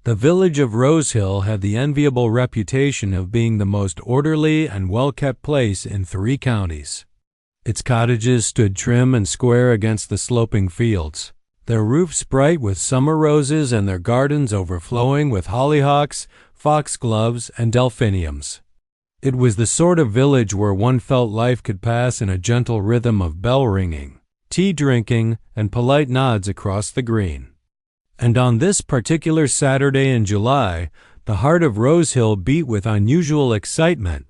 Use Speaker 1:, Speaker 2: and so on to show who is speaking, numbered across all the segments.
Speaker 1: The village of Rosehill had the enviable reputation of being the most orderly and well-kept place in 3 counties. Its cottages stood trim and square against the sloping fields, their roofs bright with summer roses and their gardens overflowing with hollyhocks, foxgloves, and delphiniums. It was the sort of village where one felt life could pass in a gentle rhythm of bell-ringing, tea-drinking, and polite nods across the green. And on this particular Saturday in July, the heart of Rosehill beat with unusual excitement,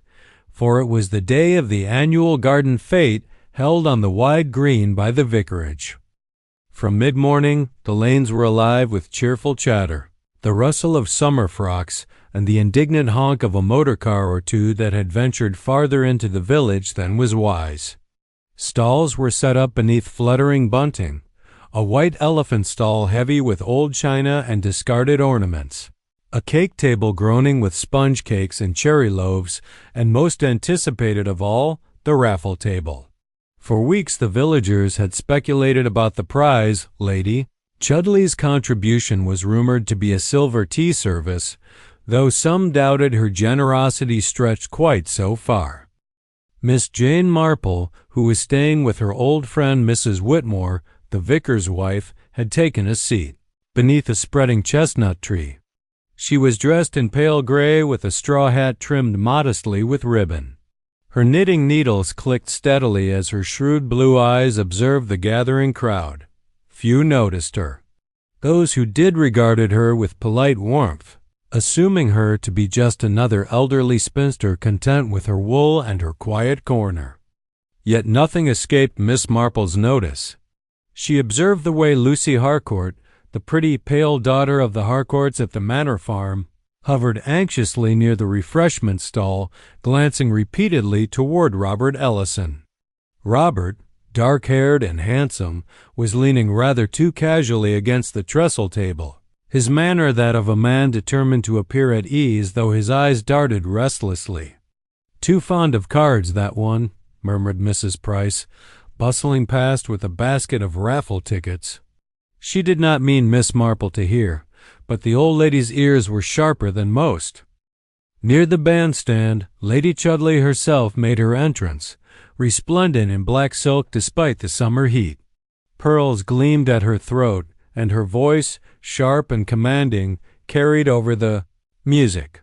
Speaker 1: for it was the day of the annual garden fete held on the wide green by the vicarage. From mid-morning, the lanes were alive with cheerful chatter, the rustle of summer frocks, and the indignant honk of a motor car or two that had ventured farther into the village than was wise. Stalls were set up beneath fluttering bunting, a white elephant stall heavy with old china and discarded ornaments, a cake table groaning with sponge cakes and cherry loaves, and most anticipated of all, the raffle table. For weeks the villagers had speculated about the prize. Lady Chudley's contribution was rumored to be a silver tea service, though some doubted her generosity stretched quite so far. Miss Jane Marple, who was staying with her old friend Mrs. Whitmore, the vicar's wife, had taken a seat beneath a spreading chestnut tree. She was dressed in pale gray with a straw hat trimmed modestly with ribbon. Her knitting needles clicked steadily as her shrewd blue eyes observed the gathering crowd. Few noticed her. Those who did regarded her with polite warmth, assuming her to be just another elderly spinster content with her wool and her quiet corner. Yet nothing escaped Miss Marple's notice. She observed the way Lucy Harcourt, the pretty, pale daughter of the Harcourts at the Manor Farm, hovered anxiously near the refreshment stall, glancing repeatedly toward Robert Ellison. Robert, dark-haired and handsome, was leaning rather too casually against the trestle table, his manner that of a man determined to appear at ease, though his eyes darted restlessly. "Too fond of cards, that one," murmured Mrs. Price, bustling past with a basket of raffle tickets. She did not mean Miss Marple to hear, but the old lady's ears were sharper than most. Near the bandstand, Lady Chudley herself made her entrance, resplendent in black silk despite the summer heat. Pearls gleamed at her throat, and her voice, sharp and commanding, carried over the music.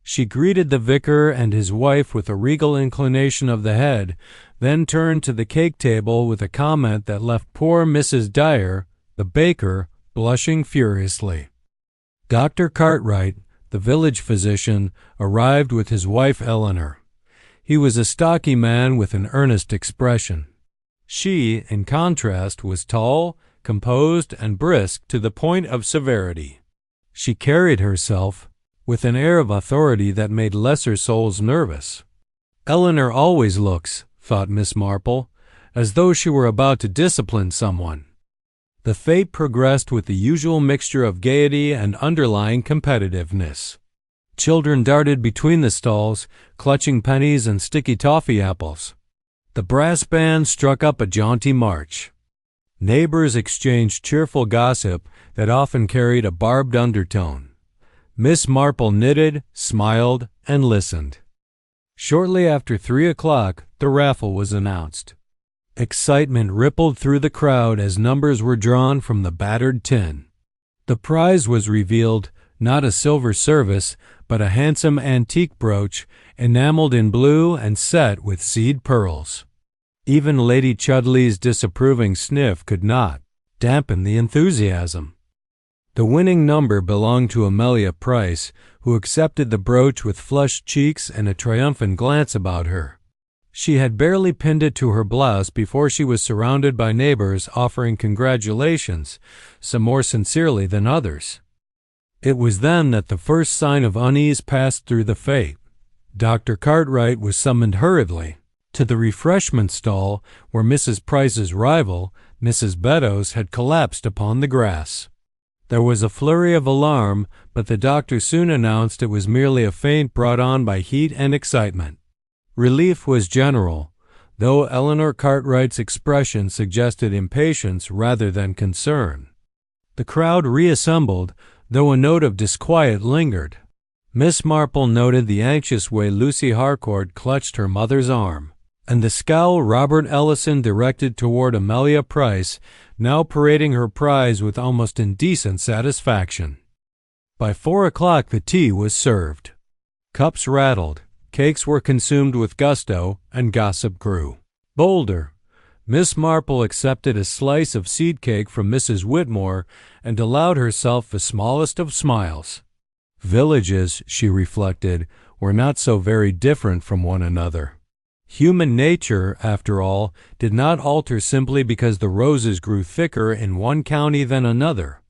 Speaker 1: She greeted the vicar and his wife with a regal inclination of the head, then turned to the cake table with a comment that left poor Mrs. Dyer, the baker, blushing furiously. Dr. Cartwright, the village physician, arrived with his wife Eleanor. He was a stocky man with an earnest expression. She, in contrast, was tall, composed, and brisk to the point of severity. She carried herself with an air of authority that made lesser souls nervous. Eleanor always looks, thought Miss Marple, as though she were about to discipline someone. The fete progressed with the usual mixture of gaiety and underlying competitiveness. Children darted between the stalls, clutching pennies and sticky toffee apples. The brass band struck up a jaunty march. Neighbors exchanged cheerful gossip that often carried a barbed undertone. Miss Marple knitted, smiled, and listened. Shortly after 3 o'clock, the raffle was announced. Excitement rippled through the crowd as numbers were drawn from the battered tin. The prize was revealed, not a silver service, but a handsome antique brooch, enameled in blue and set with seed pearls. Even Lady Chudley's disapproving sniff could not dampen the enthusiasm. The winning number belonged to Amelia Price, who accepted the brooch with flushed cheeks and a triumphant glance about her. She had barely pinned it to her blouse before she was surrounded by neighbors offering congratulations, some more sincerely than others. It was then that the first sign of unease passed through the fete. Dr. Cartwright was summoned hurriedly to the refreshment stall where Mrs. Price's rival, Mrs. Beddoes, had collapsed upon the grass. There was a flurry of alarm, but the doctor soon announced it was merely a faint brought on by heat and excitement. Relief was general, though Eleanor Cartwright's expression suggested impatience rather than concern. The crowd reassembled, though a note of disquiet lingered. Miss Marple noted the anxious way Lucy Harcourt clutched her mother's arm, and the scowl Robert Ellison directed toward Amelia Price, now parading her prize with almost indecent satisfaction. By 4 o'clock the tea was served. Cups rattled, cakes were consumed with gusto, and gossip grew. Bolder, Miss Marple accepted a slice of seed cake from Mrs. Whitmore and allowed herself the smallest of smiles. Villages, she reflected, were not so very different from one another. Human nature, after all, did not alter simply because the roses grew thicker in one county than another.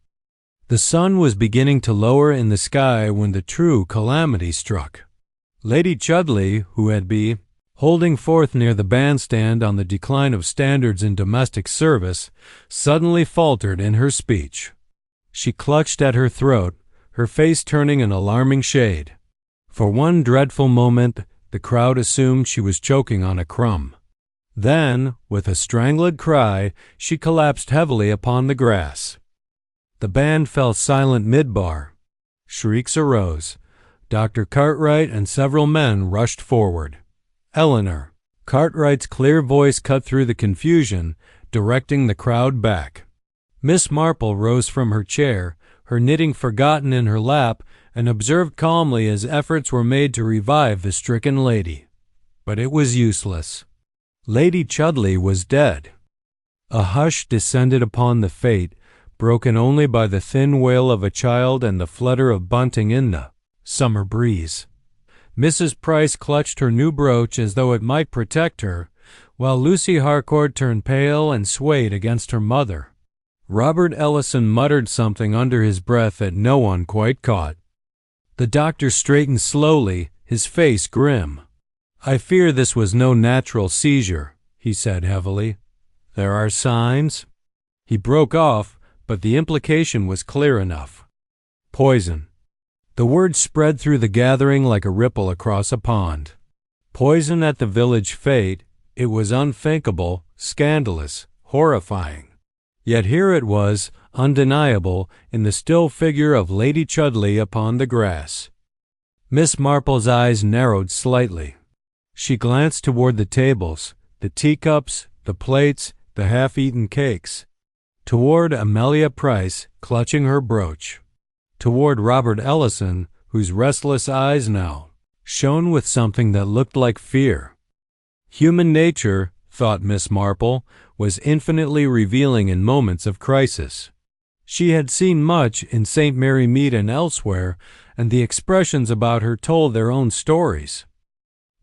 Speaker 1: The sun was beginning to lower in the sky when the true calamity struck. Lady Chudleigh, who had been holding forth near the bandstand on the decline of standards in domestic service, suddenly faltered in her speech. She clutched at her throat, her face turning an alarming shade. For one dreadful moment, the crowd assumed she was choking on a crumb. Then, with a strangled cry, she collapsed heavily upon the grass. The band fell silent mid-bar. Shrieks arose. Dr. Cartwright and several men rushed forward. Eleanor. Cartwright's clear voice cut through the confusion, directing the crowd back. Miss Marple rose from her chair, her knitting forgotten in her lap, and observed calmly as efforts were made to revive the stricken lady. But it was useless. Lady Chudleigh was dead. A hush descended upon the fete, broken only by the thin wail of a child and the flutter of bunting in the summer breeze. Mrs. Price clutched her new brooch as though it might protect her, while Lucy Harcourt turned pale and swayed against her mother. Robert Ellison muttered something under his breath that no one quite caught. The doctor straightened slowly, his face grim. "I fear this was no natural seizure," he said heavily. "There are signs—" He broke off, but the implication was clear enough. Poison. The word spread through the gathering like a ripple across a pond. Poison at the village fete. It was unthinkable, scandalous, horrifying. Yet here it was, undeniable, in the still figure of Lady Chudleigh upon the grass. Miss Marple's eyes narrowed slightly. She glanced toward the tables, the teacups, the plates, the half-eaten cakes. Toward Amelia Price, clutching her brooch. Toward Robert Ellison, whose restless eyes now shone with something that looked like fear. Human nature, thought Miss Marple, was infinitely revealing in moments of crisis. She had seen much in St. Mary Mead and elsewhere, and the expressions about her told their own stories.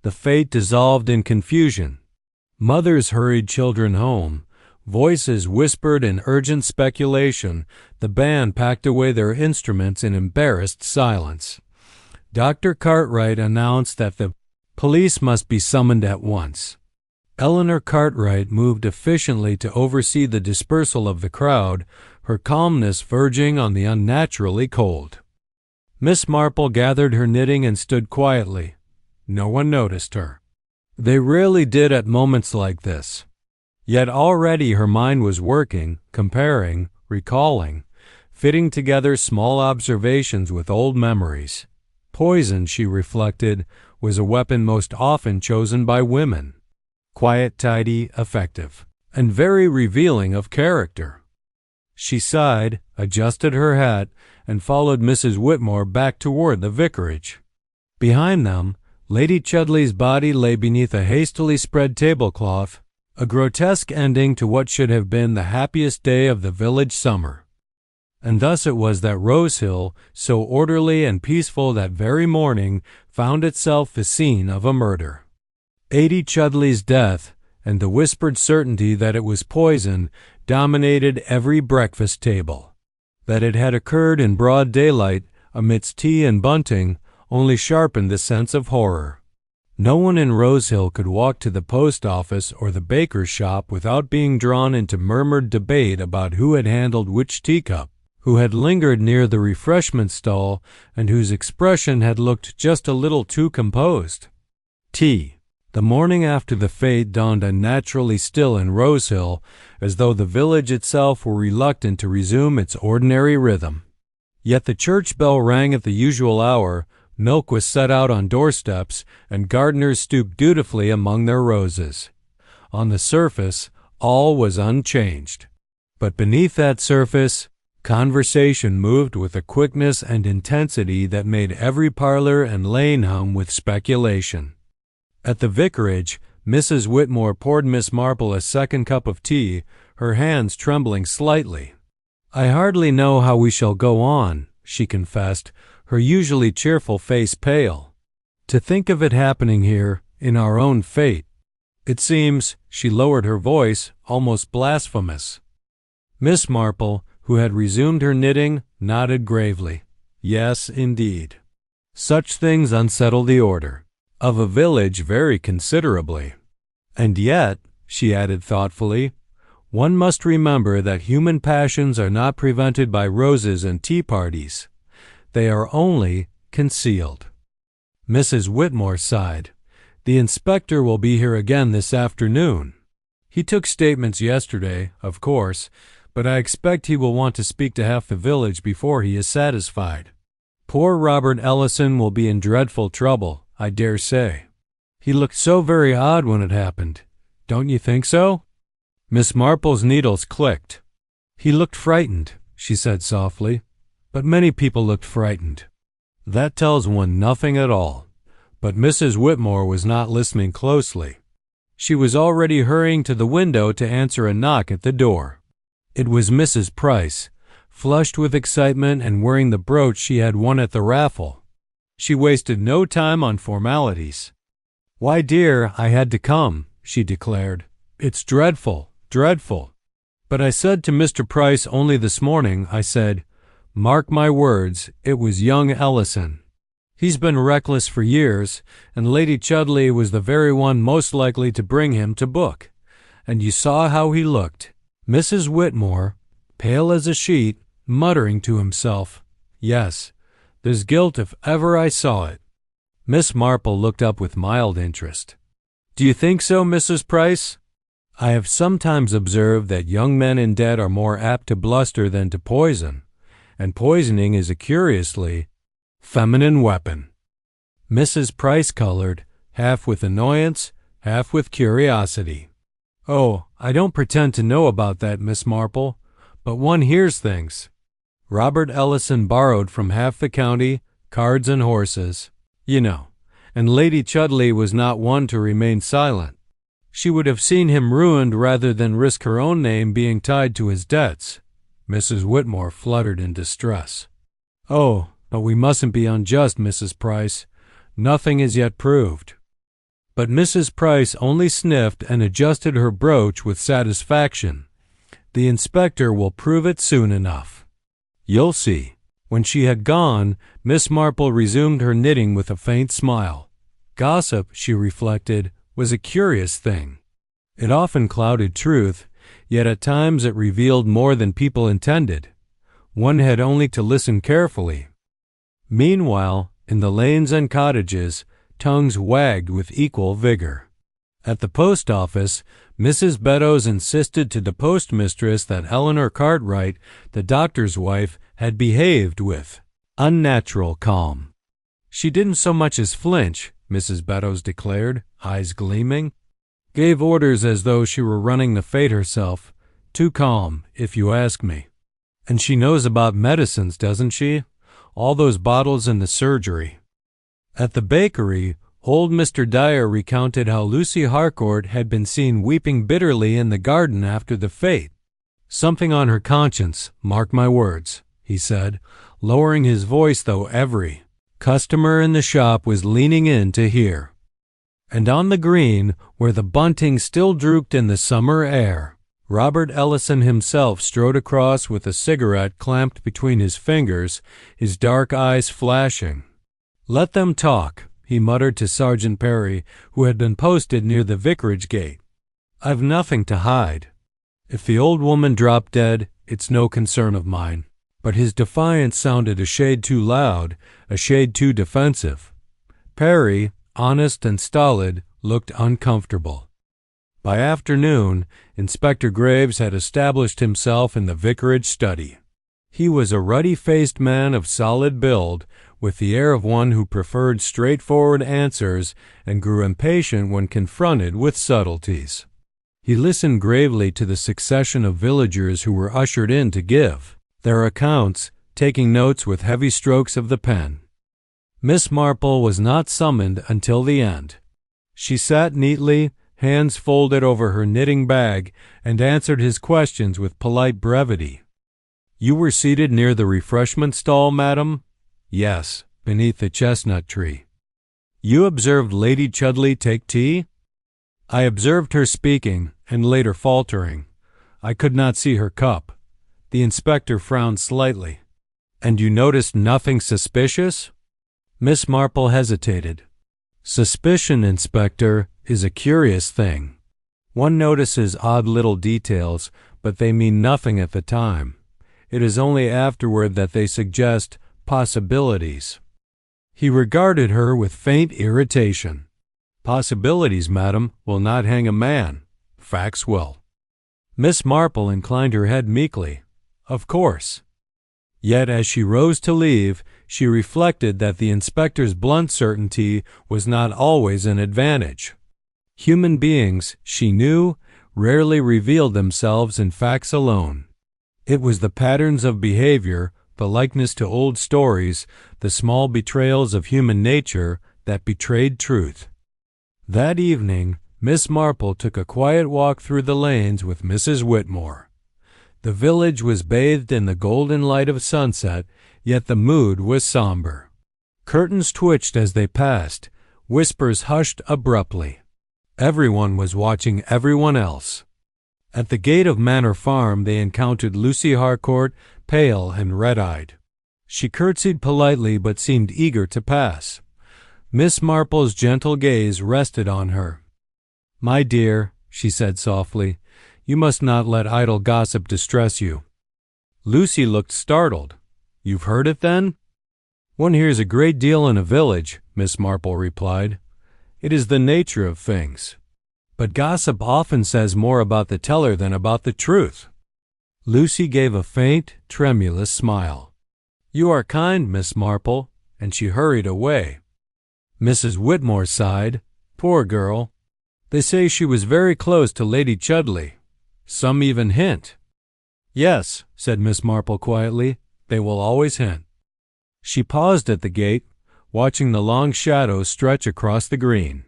Speaker 1: The fete dissolved in confusion. Mothers hurried children home. Voices whispered in urgent speculation. The band packed away their instruments in embarrassed silence. Dr. Cartwright announced that the police must be summoned at once. Eleanor Cartwright moved efficiently to oversee the dispersal of the crowd, her calmness verging on the unnaturally cold. Miss Marple gathered her knitting and stood quietly. No one noticed her. They rarely did at moments like this. Yet already her mind was working, comparing, recalling, fitting together small observations with old memories. Poison, she reflected, was a weapon most often chosen by women. Quiet, tidy, effective, and very revealing of character. She sighed, adjusted her hat, and followed Mrs. Whitmore back toward the vicarage. Behind them, Lady Chudleigh's body lay beneath a hastily spread tablecloth, a grotesque ending to what should have been the happiest day of the village summer. And thus it was that Rosehill, so orderly and peaceful that very morning, found itself the scene of a murder. Lady Chudleigh's death, and the whispered certainty that it was poison, dominated every breakfast table. That it had occurred in broad daylight, amidst tea and bunting, only sharpened the sense of horror. No one in Rosehill could walk to the post office or the baker's shop without being drawn into murmured debate about who had handled which teacup, who had lingered near the refreshment stall, and whose expression had looked just a little too composed. Tea. The morning after the fete dawned unnaturally still in Rosehill, as though the village itself were reluctant to resume its ordinary rhythm. Yet the church bell rang at the usual hour, milk was set out on doorsteps, and gardeners stooped dutifully among their roses. On the surface, all was unchanged. But beneath that surface, conversation moved with a quickness and intensity that made every parlor and lane hum with speculation. At the vicarage, Mrs. Whitmore poured Miss Marple a second cup of tea, her hands trembling slightly. "I hardly know how we shall go on," she confessed, her usually cheerful face pale. "To think of it happening here, in our own fate. It seems," she lowered her voice, almost blasphemous. Miss Marple, who had resumed her knitting, nodded gravely. Yes, indeed. Such things unsettle the order of a village very considerably. And yet, she added thoughtfully, one must remember that human passions are not prevented by roses and tea parties. They are only concealed. Mrs. Whitmore sighed. "The inspector will be here again this afternoon. He took statements yesterday, of course, but I expect he will want to speak to half the village before he is satisfied. Poor Robert Ellison will be in dreadful trouble, I dare say. He looked so very odd when it happened. Don't you think so?" Miss Marple's needles clicked. "He looked frightened," she said softly. "But many people looked frightened. That tells one nothing at all." But Mrs. Whitmore was not listening closely. She was already hurrying to the window to answer a knock at the door. It was Mrs. Price, flushed with excitement and wearing the brooch she had won at the raffle. She wasted no time on formalities. "Why, dear, I had to come," she declared. "It's dreadful, dreadful. But I said to Mr. Price only this morning, I said, 'Mark my words, it was young Ellison. He's been reckless for years, and Lady Chudleigh was the very one most likely to bring him to book. And you saw how he looked." Mrs. Whitmore, pale as a sheet, muttering to himself, "Yes, there's guilt if ever I saw it." Miss Marple looked up with mild interest. "Do you think so, Mrs. Price? I have sometimes observed that young men in debt are more apt to bluster than to poison, and poisoning is a curiously feminine weapon." Mrs. Price colored, half with annoyance, half with curiosity. "Oh, I don't pretend to know about that, Miss Marple, but one hears things. Robert Ellison borrowed from half the county, cards and horses, you know, and Lady Chudleigh was not one to remain silent. She would have seen him ruined rather than risk her own name being tied to his debts." Mrs. Whitmore fluttered in distress. "Oh, but we mustn't be unjust, Mrs. Price. Nothing is yet proved." But Mrs. Price only sniffed and adjusted her brooch with satisfaction. "The inspector will prove it soon enough. You'll see." When she had gone, Miss Marple resumed her knitting with a faint smile. Gossip, she reflected, was a curious thing. It often clouded truth, yet at times it revealed more than people intended. One had only to listen carefully. Meanwhile, in the lanes and cottages, tongues wagged with equal vigor. At the post office, Mrs. Beddoes insisted to the postmistress that Eleanor Cartwright, the doctor's wife, had behaved with unnatural calm. "She didn't so much as flinch," Mrs. Beddoes declared, eyes gleaming. "Gave orders as though she were running the fete herself. Too calm, if you ask me. And she knows about medicines, doesn't she? All those bottles in the surgery." At the bakery, old Mr. Dyer recounted how Lucy Harcourt had been seen weeping bitterly in the garden after the fete. "Something on her conscience, mark my words," he said, lowering his voice though every customer in the shop was leaning in to hear. And on the green, where the bunting still drooped in the summer air, Robert Ellison himself strode across with a cigarette clamped between his fingers, his dark eyes flashing. "Let them talk," he muttered to Sergeant Perry, who had been posted near the vicarage gate. "I've nothing to hide. If the old woman dropped dead, it's no concern of mine." But his defiance sounded a shade too loud, a shade too defensive. Perry, honest and stolid, looked uncomfortable. By afternoon, Inspector Graves had established himself in the vicarage study. He was a ruddy-faced man of solid build, with the air of one who preferred straightforward answers and grew impatient when confronted with subtleties. He listened gravely to the succession of villagers who were ushered in to give their accounts, taking notes with heavy strokes of the pen. Miss Marple was not summoned until the end. She sat neatly, hands folded over her knitting bag, and answered his questions with polite brevity. "You were seated near the refreshment stall, madam?" "Yes, beneath the chestnut tree." "You observed Lady Chudley take tea?" "I observed her speaking, and later faltering. I could not see her cup." The inspector frowned slightly. "And you noticed nothing suspicious?" Miss Marple hesitated. "Suspicion, Inspector, is a curious thing. One notices odd little details, but they mean nothing at the time. It is only afterward that they suggest possibilities." He regarded her with faint irritation. "Possibilities, madam, will not hang a man. Facts will." Miss Marple inclined her head meekly. "Of course." Yet as she rose to leave, she reflected that the inspector's blunt certainty was not always an advantage. Human beings, she knew, rarely revealed themselves in facts alone. It was the patterns of behavior, the likeness to old stories, the small betrayals of human nature that betrayed truth. That evening, Miss Marple took a quiet walk through the lanes with Mrs. Whitmore. The village was bathed in the golden light of sunset, yet the mood was somber. Curtains twitched as they passed, whispers hushed abruptly. Everyone was watching everyone else. At the gate of Manor Farm they encountered Lucy Harcourt, pale and red-eyed. She curtsied politely but seemed eager to pass. Miss Marple's gentle gaze rested on her. "My dear," she said softly, "you must not let idle gossip distress you." Lucy looked startled. "You've heard it, then?" "One hears a great deal in a village," Miss Marple replied. "It is the nature of things. But gossip often says more about the teller than about the truth." Lucy gave a faint, tremulous smile. "You are kind, Miss Marple," and she hurried away. Mrs. Whitmore sighed. "Poor girl. They say she was very close to Lady Chudley. Some even hint." "Yes," said Miss Marple quietly, "they will always hint." She paused at the gate, watching the long shadows stretch across the green.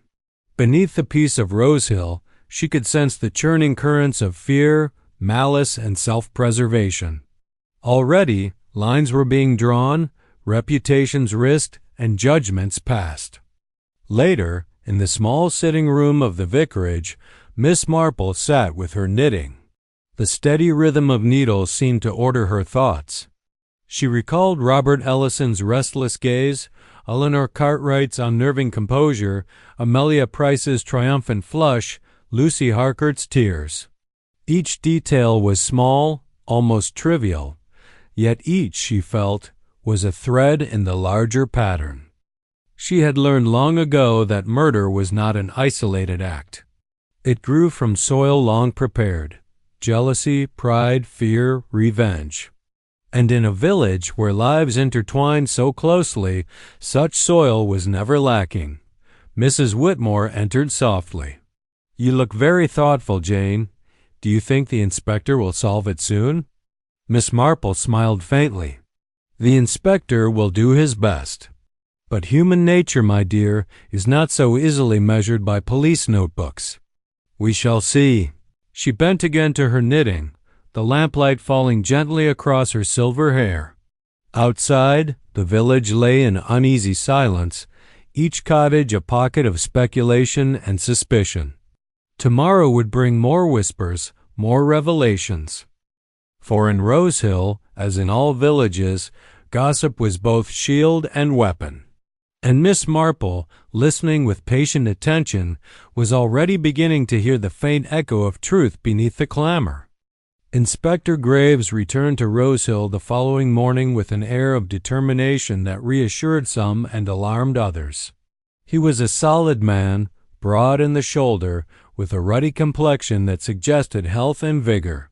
Speaker 1: Beneath the peace of Rosehill, she could sense the churning currents of fear, malice, and self-preservation. Already, lines were being drawn, reputations risked, and judgments passed. Later, in the small sitting room of the vicarage, Miss Marple sat with her knitting. The steady rhythm of needles seemed to order her thoughts. She recalled Robert Ellison's restless gaze, Eleanor Cartwright's unnerving composure, Amelia Price's triumphant flush, Lucy Harcourt's tears. Each detail was small, almost trivial, yet each, she felt, was a thread in the larger pattern. She had learned long ago that murder was not an isolated act. It grew from soil long prepared: jealousy, pride, fear, revenge. And in a village where lives intertwined so closely, such soil was never lacking. Mrs. Whitmore entered softly. "You look very thoughtful, Jane. Do you think the inspector will solve it soon?" Miss Marple smiled faintly. "The inspector will do his best. But human nature, my dear, is not so easily measured by police notebooks. We shall see." She bent again to her knitting, the lamplight falling gently across her silver hair. Outside, the village lay in uneasy silence, each cottage a pocket of speculation and suspicion. Tomorrow would bring more whispers, more revelations. For in Rosehill, as in all villages, gossip was both shield and weapon. And Miss Marple, listening with patient attention, was already beginning to hear the faint echo of truth beneath the clamor. Inspector Graves returned to Rosehill the following morning with an air of determination that reassured some and alarmed others. He was a solid man, broad in the shoulder, with a ruddy complexion that suggested health and vigor.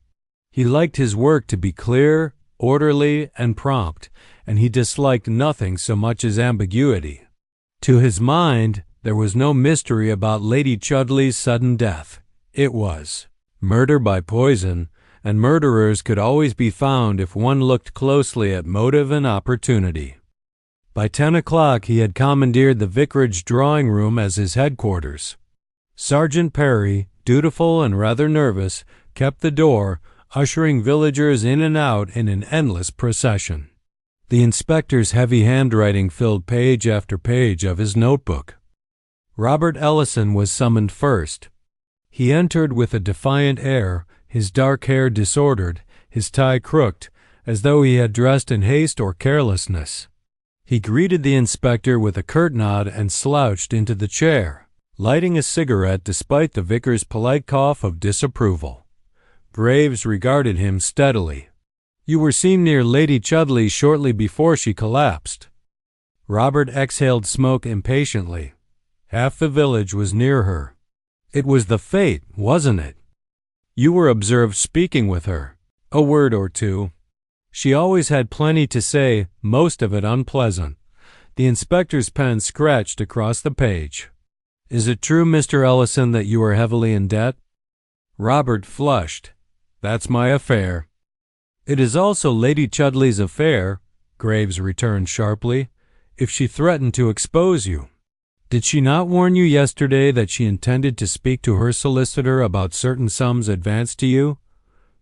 Speaker 1: He liked his work to be clear, orderly, and prompt, and he disliked nothing so much as ambiguity. To his mind, there was no mystery about Lady Chudley's sudden death. It was murder by poison, and murderers could always be found if one looked closely at motive and opportunity. By 10 o'clock he had commandeered the vicarage drawing-room as his headquarters. Sergeant Perry, dutiful and rather nervous, kept the door, ushering villagers in and out in an endless procession. The inspector's heavy handwriting filled page after page of his notebook. Robert Ellison was summoned first. He entered with a defiant air, his dark hair disordered, his tie crooked, as though he had dressed in haste or carelessness. He greeted the inspector with a curt nod and slouched into the chair, lighting a cigarette despite the vicar's polite cough of disapproval. Graves regarded him steadily. "You were seen near Lady Chudley shortly before she collapsed." Robert exhaled smoke impatiently. Half the village was near her. It was the fate, wasn't it? "You were observed speaking with her." "A word or two." "She always had plenty to say, most of it unpleasant." The inspector's pen scratched across the page. "Is it true, Mr. Ellison, that you are heavily in debt?" Robert flushed. "That's my affair." "It is also Lady Chudley's affair," Graves returned sharply, "if she threatened to expose you. Did she not warn you yesterday that she intended to speak to her solicitor about certain sums advanced to you?"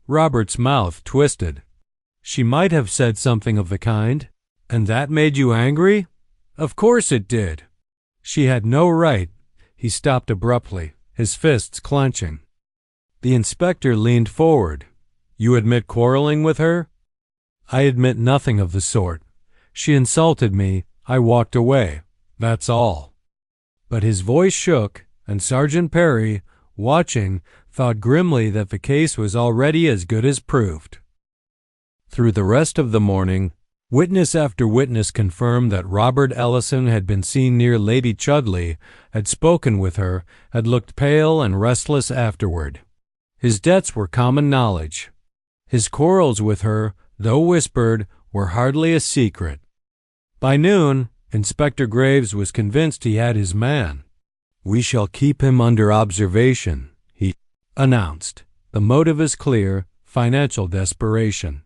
Speaker 1: Robert's mouth twisted. "She might have said something of the kind, and that made you angry?" "Of course it did." "She had no right—" He stopped abruptly, his fists clenching. The inspector leaned forward. "You admit quarreling with her?" "I admit nothing of the sort. She insulted me. I walked away. That's all." But his voice shook, and Sergeant Perry, watching, thought grimly that the case was already as good as proved. Through the rest of the morning, witness after witness confirmed that Robert Ellison had been seen near Lady Chudley, had spoken with her, had looked pale and restless afterward. His debts were common knowledge. His quarrels with her, though whispered, were hardly a secret. By noon, Inspector Graves was convinced he had his man. "We shall keep him under observation," he announced. "The motive is clear, financial desperation."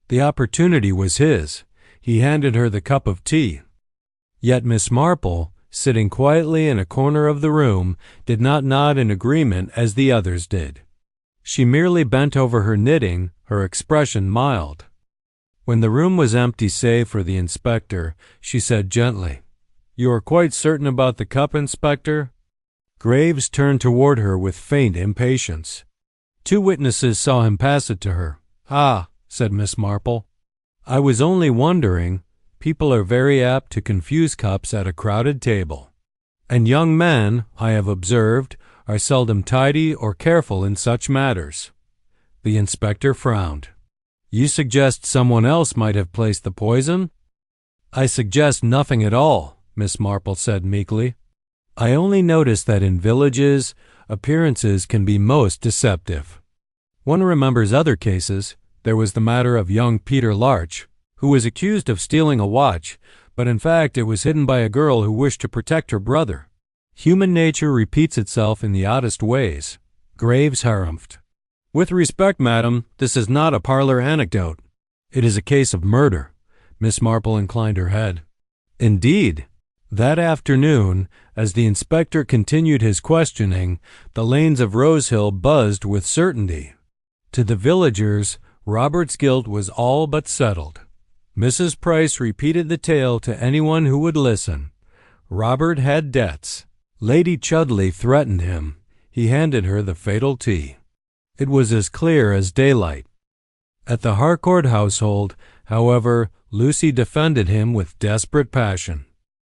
Speaker 1: The opportunity was his. He handed her the cup of tea. Yet Miss Marple, sitting quietly in a corner of the room, did not nod in agreement as the others did. She merely bent over her knitting, her expression mild. When the room was empty save for the inspector, she said gently, "You are quite certain about the cup, Inspector?" Graves turned toward her with faint impatience. "Two witnesses saw him pass it to her." "Ah," said Miss Marple. "I was only wondering. People are very apt to confuse cups at a crowded table. And young men, I have observed, are seldom tidy or careful in such matters." The inspector frowned. "You suggest someone else might have placed the poison?" "I suggest nothing at all," Miss Marple said meekly. "I only notice that in villages, appearances can be most deceptive. One remembers other cases. There was the matter of young Peter Larch, who was accused of stealing a watch, but in fact it was hidden by a girl who wished to protect her brother. Human nature repeats itself in the oddest ways." Graves harumphed. "With respect, madam, this is not a parlor anecdote. It is a case of murder." Miss Marple inclined her head. "Indeed." That afternoon, as the inspector continued his questioning, the lanes of Rosehill buzzed with certainty. To the villagers, Robert's guilt was all but settled. Mrs. Price repeated the tale to anyone who would listen. Robert had debts. Lady Chudley threatened him. He handed her the fatal tea. It was as clear as daylight. At the Harcourt household, however, Lucy defended him with desperate passion.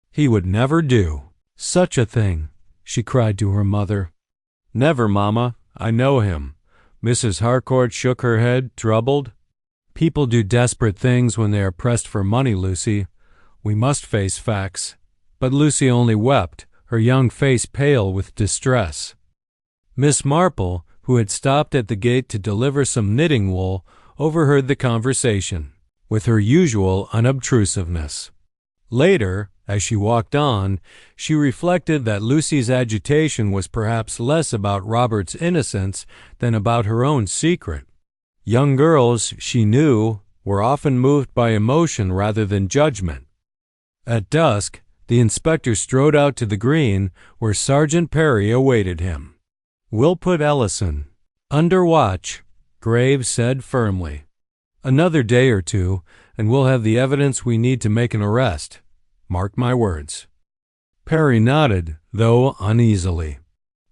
Speaker 1: "He would never do such a thing," she cried to her mother. "Never, Mamma. I know him." Mrs. Harcourt shook her head, troubled. "People do desperate things when they are pressed for money, Lucy. We must face facts." But Lucy only wept, her young face pale with distress. Miss Marple, who had stopped at the gate to deliver some knitting wool, overheard the conversation. with her usual unobtrusiveness. Later, as she walked on, she reflected that Lucy's agitation was perhaps less about Robert's innocence than about her own secret. Young girls, she knew, were often moved by emotion rather than judgment. At dusk, the inspector strode out to the green where Sergeant Perry awaited him. "We'll put Ellison under watch," Graves said firmly. "Another day or two, and we'll have the evidence we need to make an arrest. Mark my words." Perry nodded, though uneasily.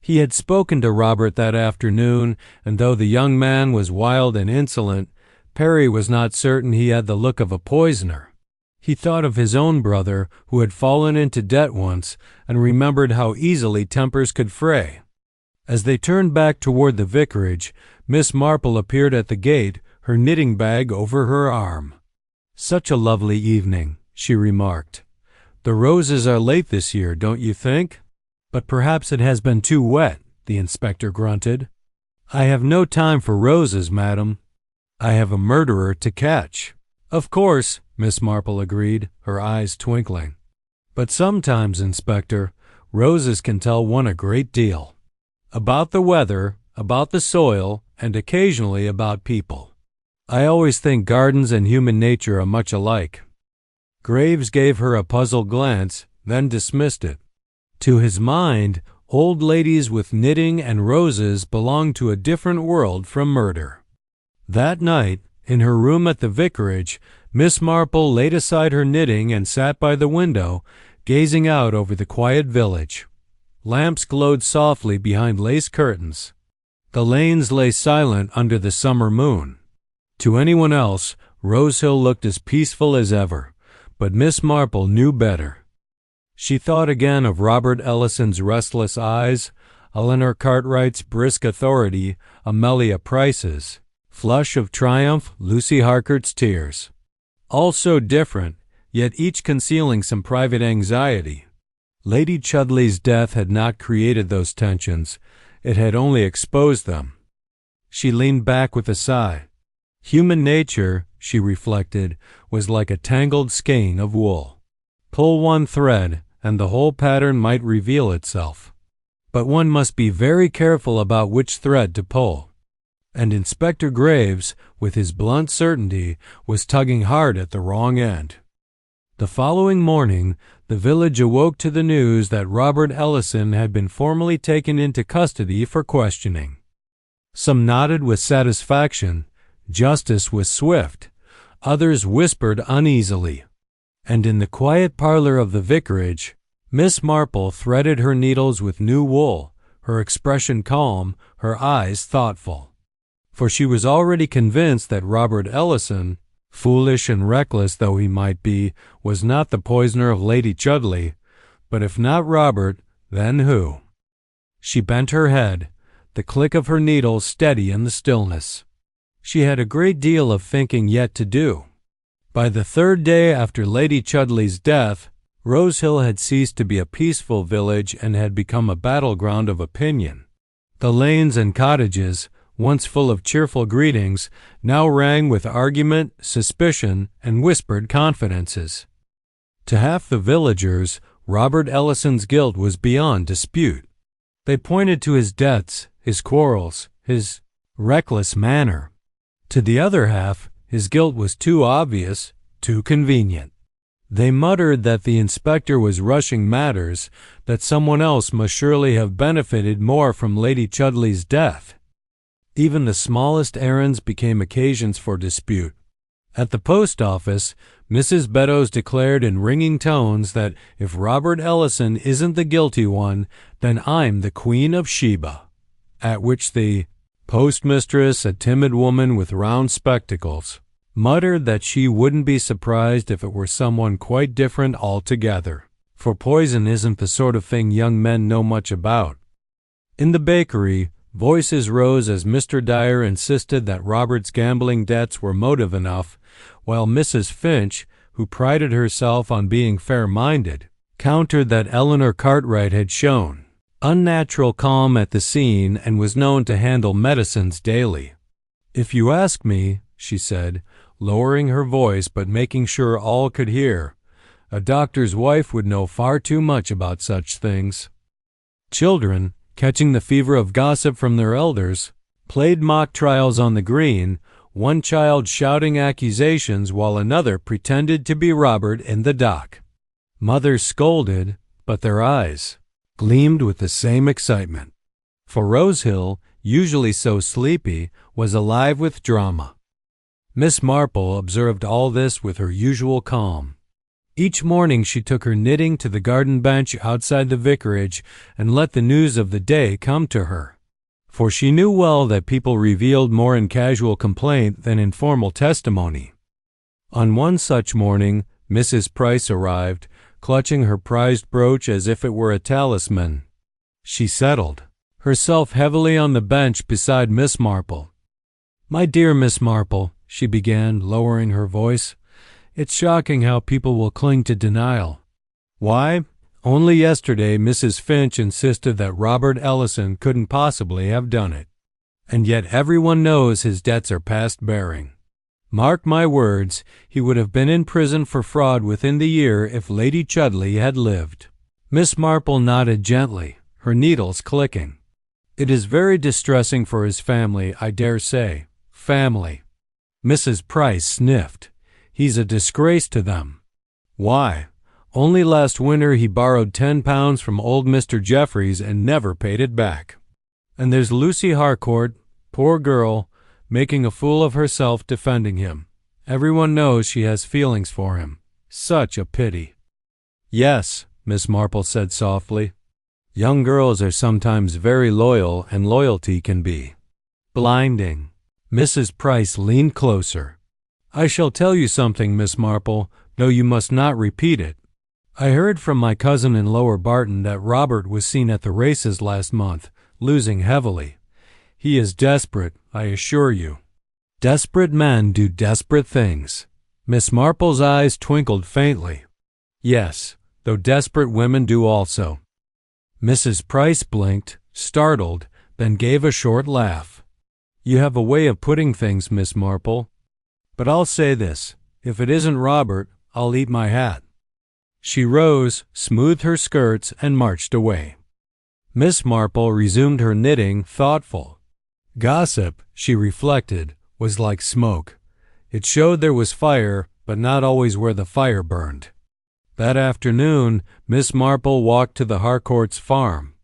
Speaker 1: He had spoken to Robert that afternoon, and though the young man was wild and insolent, Perry was not certain he had the look of a poisoner. He thought of his own brother, who had fallen into debt once, and remembered how easily tempers could fray. As they turned back toward the vicarage, Miss Marple appeared at the gate, her knitting bag over her arm. "Such a lovely evening," she remarked. "The roses are late this year, don't you think?" "But perhaps it has been too wet," the inspector grunted. "I have no time for roses, madam. I have a murderer to catch." "Of course," Miss Marple agreed, her eyes twinkling. "But sometimes, Inspector, roses can tell one a great deal. About the weather, about the soil, and occasionally about people. I always think gardens and human nature are much alike." Graves gave her a puzzled glance, then dismissed it. To his mind, old ladies with knitting and roses belonged to a different world from murder. That night, in her room at the vicarage, Miss Marple laid aside her knitting and sat by the window, gazing out over the quiet village. Lamps glowed softly behind lace curtains. The lanes lay silent under the summer moon. To anyone else, Rosehill looked as peaceful as ever, but Miss Marple knew better. She thought again of Robert Ellison's restless eyes, Eleanor Cartwright's brisk authority, Amelia Price's flush of triumph, Lucy Harcourt's tears. All so different, yet each concealing some private anxiety. Lady Chudley's death had not created those tensions, it had only exposed them. She leaned back with a sigh. Human nature, she reflected, was like a tangled skein of wool. Pull one thread, and the whole pattern might reveal itself. But one must be very careful about which thread to pull. And Inspector Graves, with his blunt certainty, was tugging hard at the wrong end. The following morning, the village awoke to the news that Robert Ellison had been formally taken into custody for questioning. Some nodded with satisfaction. Justice was swift. Others whispered uneasily. And in the quiet parlor of the vicarage, Miss Marple threaded her needles with new wool, her expression calm, her eyes thoughtful. For she was already convinced that Robert Ellison, foolish and reckless though he might be, was not the poisoner of Lady Chudley, but if not Robert, then who? She bent her head, the click of her needles steady in the stillness. She had a great deal of thinking yet to do. By the third day after Lady Chudley's death, Rosehill had ceased to be a peaceful village and had become a battleground of opinion. The lanes and cottages, once full of cheerful greetings, now rang with argument, suspicion, and whispered confidences. To half the villagers, Robert Ellison's guilt was beyond dispute. They pointed to his debts, his quarrels, his reckless manner. To the other half, his guilt was too obvious, too convenient. They muttered that the inspector was rushing matters, that someone else must surely have benefited more from Lady Chudley's death. Even the smallest errands became occasions for dispute. At the post office, Mrs. Beddoes declared in ringing tones that if Robert Ellison isn't the guilty one, then I'm the Queen of Sheba. At which the postmistress, a timid woman with round spectacles, muttered that she wouldn't be surprised if it were someone quite different altogether, for poison isn't the sort of thing young men know much about. In the bakery, voices rose as Mr. Dyer insisted that Robert's gambling debts were motive enough, while Mrs. Finch, who prided herself on being fair-minded, countered that Eleanor Cartwright had shown unnatural calm at the scene and was known to handle medicines daily. "If you ask me," she said, lowering her voice but making sure all could hear. A doctor's wife would know far too much about such things. Children, catching the fever of gossip from their elders, played mock trials on the green, one child shouting accusations while another pretended to be Robert in the dock. Mothers scolded, but their eyes gleamed with the same excitement. For Rosehill, usually so sleepy, was alive with drama. Miss Marple observed all this with her usual calm. Each morning she took her knitting to the garden bench outside the vicarage and let the news of the day come to her. For she knew well that people revealed more in casual complaint than in formal testimony. On one such morning, Mrs. Price arrived, clutching her prized brooch as if it were a talisman. She settled herself heavily on the bench beside Miss Marple. "My dear Miss Marple," she began, lowering her voice, "it's shocking how people will cling to denial. Why? Only yesterday Mrs. Finch insisted that Robert Ellison couldn't possibly have done it. And yet everyone knows his debts are past bearing. Mark my words, he would have been in prison for fraud within the year if Lady Chudley had lived." Miss Marple nodded gently, her needles clicking. "It is very distressing for his family, I dare say." Family. Mrs. Price sniffed. "He's a disgrace to them." "Why? Only last winter he borrowed £10 from old Mr. Jeffries and never paid it back. And there's Lucy Harcourt, poor girl, making a fool of herself defending him. Everyone knows she has feelings for him. Such a pity." "Yes," Miss Marple said softly. "Young girls are sometimes very loyal, and loyalty can be blinding." Mrs. Price leaned closer. "I shall tell you something, Miss Marple, though you must not repeat it. I heard from my cousin in Lower Barton that Robert was seen at the races last month, losing heavily. He is desperate, I assure you." "Desperate men do desperate things." Miss Marple's eyes twinkled faintly. "Yes, though desperate women do also." Mrs. Price blinked, startled, then gave a short laugh. "You have a way of putting things, Miss Marple. But I'll say this, if it isn't Robert, I'll eat my hat." She rose, smoothed her skirts, and marched away. Miss Marple resumed her knitting, thoughtful. Gossip, she reflected, was like smoke. It showed there was fire, but not always where the fire burned. That afternoon, Miss Marple walked to the Harcourts' farm.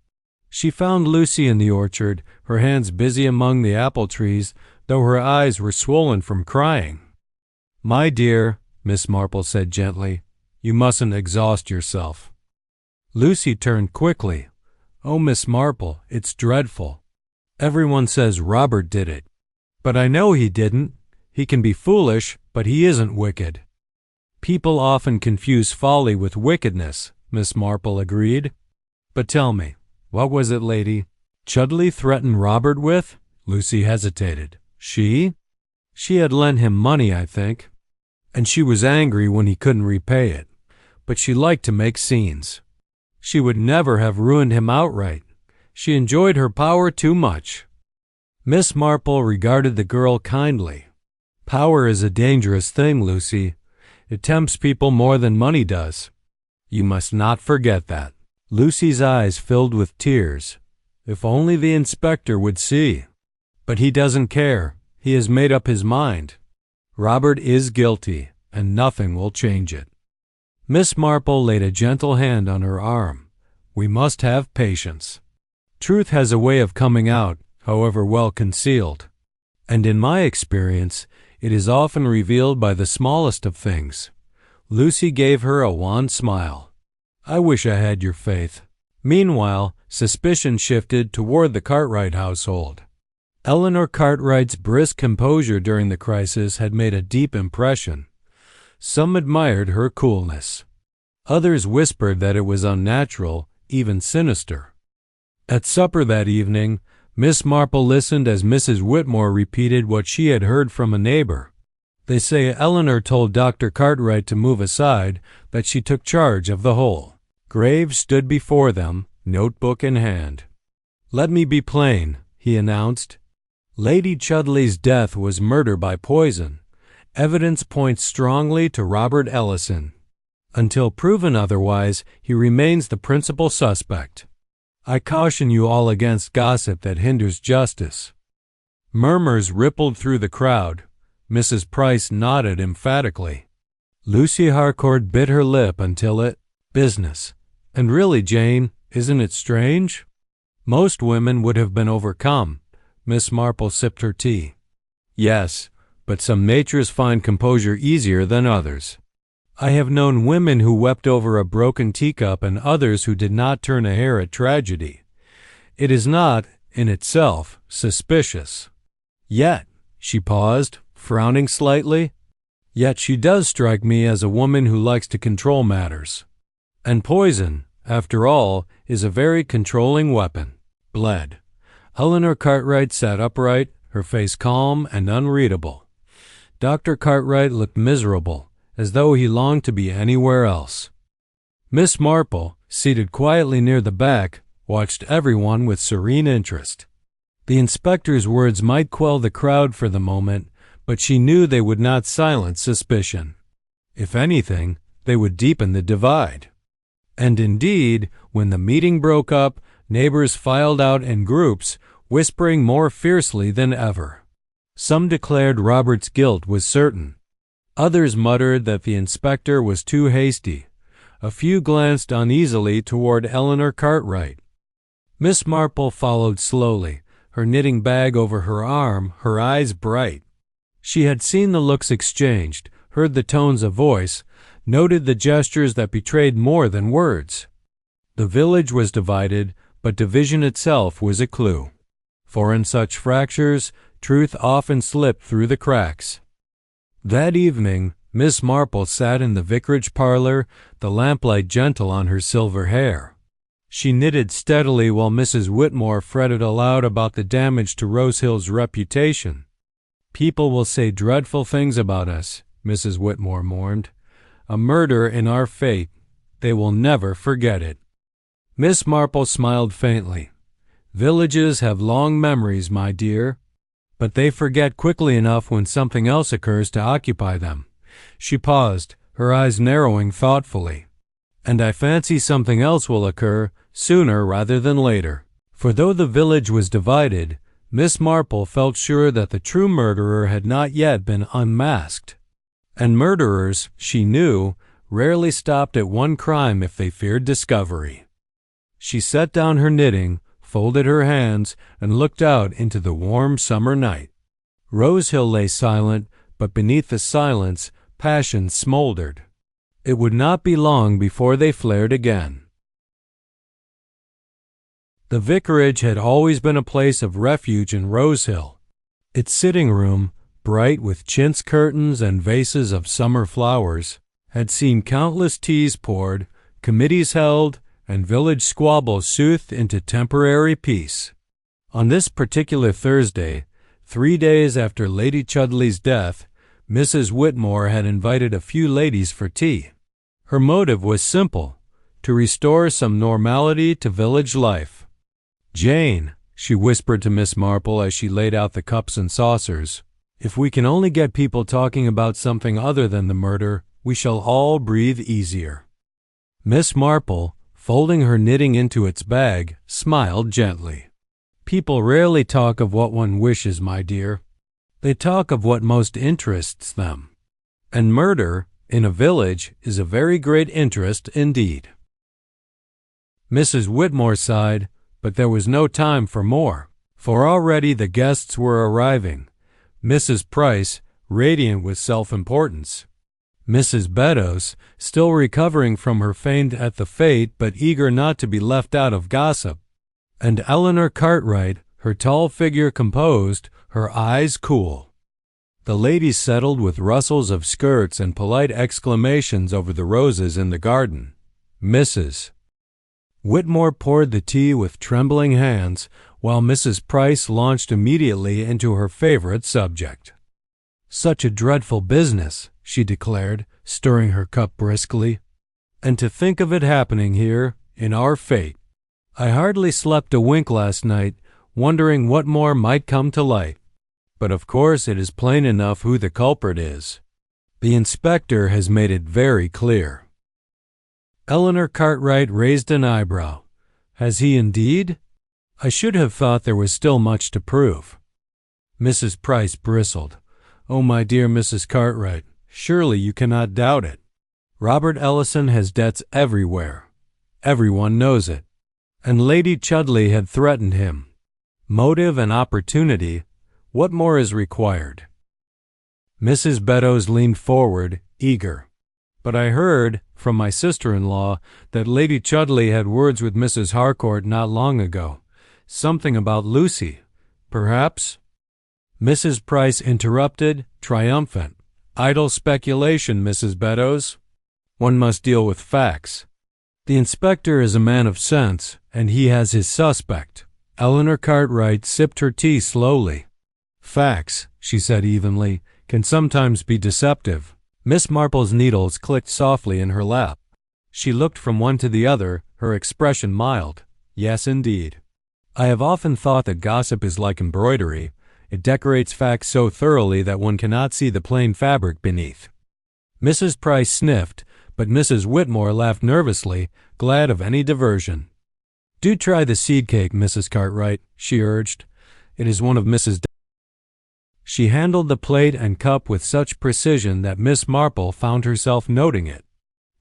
Speaker 1: She found Lucy in the orchard, her hands busy among the apple trees, though her eyes were swollen from crying. "My dear," Miss Marple said gently, "you mustn't exhaust yourself." Lucy turned quickly. "Oh, Miss Marple, it's dreadful. Everyone says Robert did it. But I know he didn't. He can be foolish, but he isn't wicked." "People often confuse folly with wickedness," Miss Marple agreed. "But tell me, what was it Lady Chudley threatened Robert with?" Lucy hesitated. "She? She had lent him money, I think. And she was angry when he couldn't repay it. But she liked to make scenes. She would never have ruined him outright. She enjoyed her power too much." Miss Marple regarded the girl kindly. "Power is a dangerous thing, Lucy. It tempts people more than money does. You must not forget that." Lucy's eyes filled with tears. "If only the inspector would see. But he doesn't care. He has made up his mind. Robert is guilty, and nothing will change it." Miss Marple laid a gentle hand on her arm. "We must have patience. Truth has a way of coming out, however well concealed. And in my experience, it is often revealed by the smallest of things." Lucy gave her a wan smile. "I wish I had your faith." Meanwhile, suspicion shifted toward the Cartwright household. Eleanor Cartwright's brisk composure during the crisis had made a deep impression. Some admired her coolness. Others whispered that it was unnatural, even sinister. At supper that evening, Miss Marple listened as Mrs. Whitmore repeated what she had heard from a neighbor. "They say Eleanor told Dr. Cartwright to move aside, that she took charge of the whole." Graves stood before them, notebook in hand. "Let me be plain," he announced. "Lady Chudley's death was murder by poison, Evidence points strongly to Robert Ellison. Until proven otherwise, he remains the principal suspect. I caution you all against gossip that hinders justice." Murmurs rippled through the crowd. Mrs. Price nodded emphatically. Lucy Harcourt bit her lip until it business. "And really, Jane, isn't it strange?" Most women would have been overcome. Miss Marple sipped her tea. "Yes, but some natures find composure easier than others. I have known women who wept over a broken teacup and others who did not turn a hair at tragedy. It is not, in itself, suspicious. Yet," she paused, frowning slightly, "yet she does strike me as a woman who likes to control matters. And poison, after all, is a very controlling weapon." Bled. Eleanor Cartwright sat upright, her face calm and unreadable. Dr. Cartwright looked miserable, as though he longed to be anywhere else. Miss Marple, seated quietly near the back, watched everyone with serene interest. The inspector's words might quell the crowd for the moment, but she knew they would not silence suspicion. If anything, they would deepen the divide. And indeed, when the meeting broke up, neighbors filed out in groups, whispering more fiercely than ever. Some declared Robert's guilt was certain. Others muttered that the inspector was too hasty. A few glanced uneasily toward Eleanor Cartwright. Miss Marple followed slowly, her knitting bag over her arm, her eyes bright. She had seen the looks exchanged, heard the tones of voice, noted the gestures that betrayed more than words. The village was divided, but division itself was a clue. For in such fractures, truth often slipped through the cracks. That evening, Miss Marple sat in the vicarage parlor, the lamplight gentle on her silver hair. She knitted steadily while Mrs. Whitmore fretted aloud about the damage to Rosehill's reputation. "People will say dreadful things about us," Mrs. Whitmore mourned. "A murder in our fate. They will never forget it." Miss Marple smiled faintly. "Villages have long memories, my dear, but they forget quickly enough when something else occurs to occupy them." She paused, her eyes narrowing thoughtfully. "And I fancy something else will occur sooner rather than later." For though the village was divided, Miss Marple felt sure that the true murderer had not yet been unmasked. And murderers, she knew, rarely stopped at one crime if they feared discovery. She set down her knitting, folded her hands, and looked out into the warm summer night. Rosehill lay silent, but beneath the silence, passion smoldered. It would not be long before they flared again. The vicarage had always been a place of refuge in Rosehill. Its sitting room, bright with chintz curtains and vases of summer flowers, had seen countless teas poured, committees held, and village squabbles soothed into temporary peace. On this particular Thursday, 3 days after Lady Chudley's death, Mrs. Whitmore had invited a few ladies for tea. Her motive was simple: to restore some normality to village life. "Jane," she whispered to Miss Marple as she laid out the cups and saucers, "if we can only get people talking about something other than the murder, we shall all breathe easier." Miss Marple, folding her knitting into its bag, smiled gently. "People rarely talk of what one wishes, my dear. They talk of what most interests them. And murder, in a village, is a very great interest indeed." Mrs. Whitmore sighed, but there was no time for more, for already the guests were arriving. Mrs. Price, radiant with self-importance. Mrs. Beddoes, still recovering from her faint at the fete but eager not to be left out of gossip. And Eleanor Cartwright, her tall figure composed, her eyes cool. The ladies settled with rustles of skirts and polite exclamations over the roses in the garden. Mrs. Whitmore poured the tea with trembling hands, while Mrs. Price launched immediately into her favorite subject. "Such a dreadful business," she declared, stirring her cup briskly. "And to think of it happening here, in our fate. I hardly slept a wink last night, wondering what more might come to light. But of course it is plain enough who the culprit is. The inspector has made it very clear." Eleanor Cartwright raised an eyebrow. "Has he indeed? I should have thought there was still much to prove." Mrs. Price bristled. "Oh, my dear Mrs. Cartwright, surely you cannot doubt it. Robert Ellison has debts everywhere. Everyone knows it. And Lady Chudley had threatened him. Motive and opportunity, what more is required?" Mrs. Beddoes leaned forward, eager. "But I heard, from my sister-in-law, that Lady Chudley had words with Mrs. Harcourt not long ago. Something about Lucy, perhaps?" Mrs. Price interrupted, triumphant. "Idle speculation, Mrs. Beddoes. One must deal with facts. The inspector is a man of sense, and he has his suspect." Eleanor Cartwright sipped her tea slowly. "Facts," she said evenly, "can sometimes be deceptive." Miss Marple's needles clicked softly in her lap. She looked from one to the other, her expression mild. "Yes, indeed. I have often thought that gossip is like embroidery. It decorates facts so thoroughly that one cannot see the plain fabric beneath." Mrs. Price sniffed, but Mrs. Whitmore laughed nervously, glad of any diversion. "Do try the seed cake, Mrs. Cartwright," she urged. "It is one of Mrs. She handled the plate and cup with such precision that Miss Marple found herself noting it.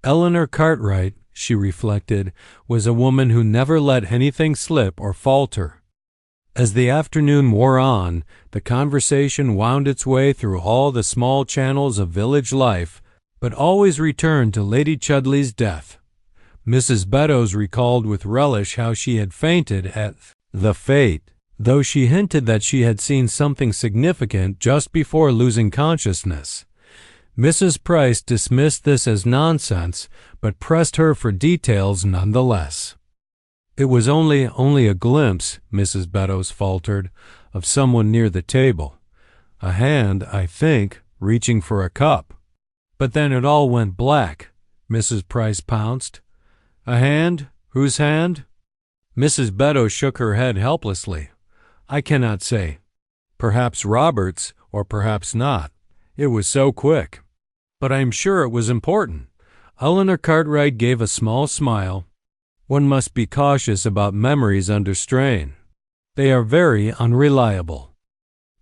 Speaker 1: Eleanor Cartwright, she reflected, was a woman who never let anything slip or falter. As the afternoon wore on, the conversation wound its way through all the small channels of village life, but always returned to Lady Chudley's death. Mrs. Beddoes recalled with relish how she had fainted at the fete, though she hinted that she had seen something significant just before losing consciousness. Mrs. Price dismissed this as nonsense, but pressed her for details nonetheless. "It was only a glimpse," Mrs. Beddoes faltered, "of someone near the table. A hand, I think, reaching for a cup." "But then it all went black," Mrs. Price pounced. "A hand? Whose hand?" Mrs. Beddoes shook her head helplessly. "I cannot say. Perhaps Robert's, or perhaps not. It was so quick. But I am sure it was important." Eleanor Cartwright gave a small smile. "One must be cautious about memories under strain. They are very unreliable."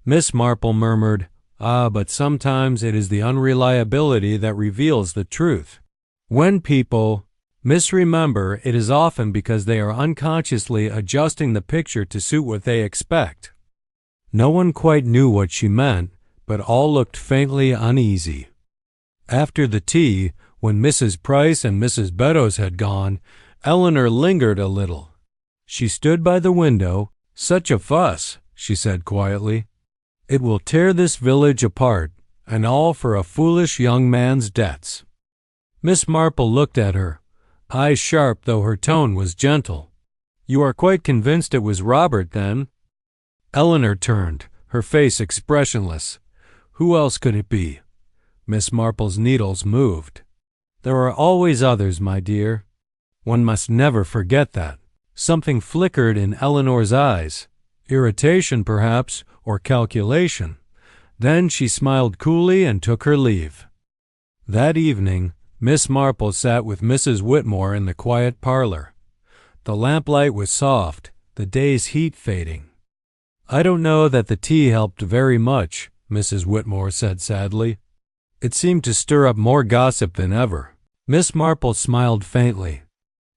Speaker 1: Miss Marple murmured, "Ah, but sometimes it is the unreliability that reveals the truth. When people misremember, it is often because they are unconsciously adjusting the picture to suit what they expect." No one quite knew what she meant, but all looked faintly uneasy. After the tea, when Mrs. Price and Mrs. Beddoes had gone, Eleanor lingered a little. She stood by the window. "Such a fuss," she said quietly. "It will tear this village apart, and all for a foolish young man's debts." Miss Marple looked at her, eyes sharp though her tone was gentle. "You are quite convinced it was Robert, then?" Eleanor turned, her face expressionless. "Who else could it be?" Miss Marple's needles moved. "There are always others, my dear. One must never forget that." Something flickered in Eleanor's eyes. Irritation, perhaps, or calculation. Then she smiled coolly and took her leave. That evening, Miss Marple sat with Mrs. Whitmore in the quiet parlor. The lamplight was soft, the day's heat fading. "I don't know that the tea helped very much," Mrs. Whitmore said sadly. "It seemed to stir up more gossip than ever." Miss Marple smiled faintly.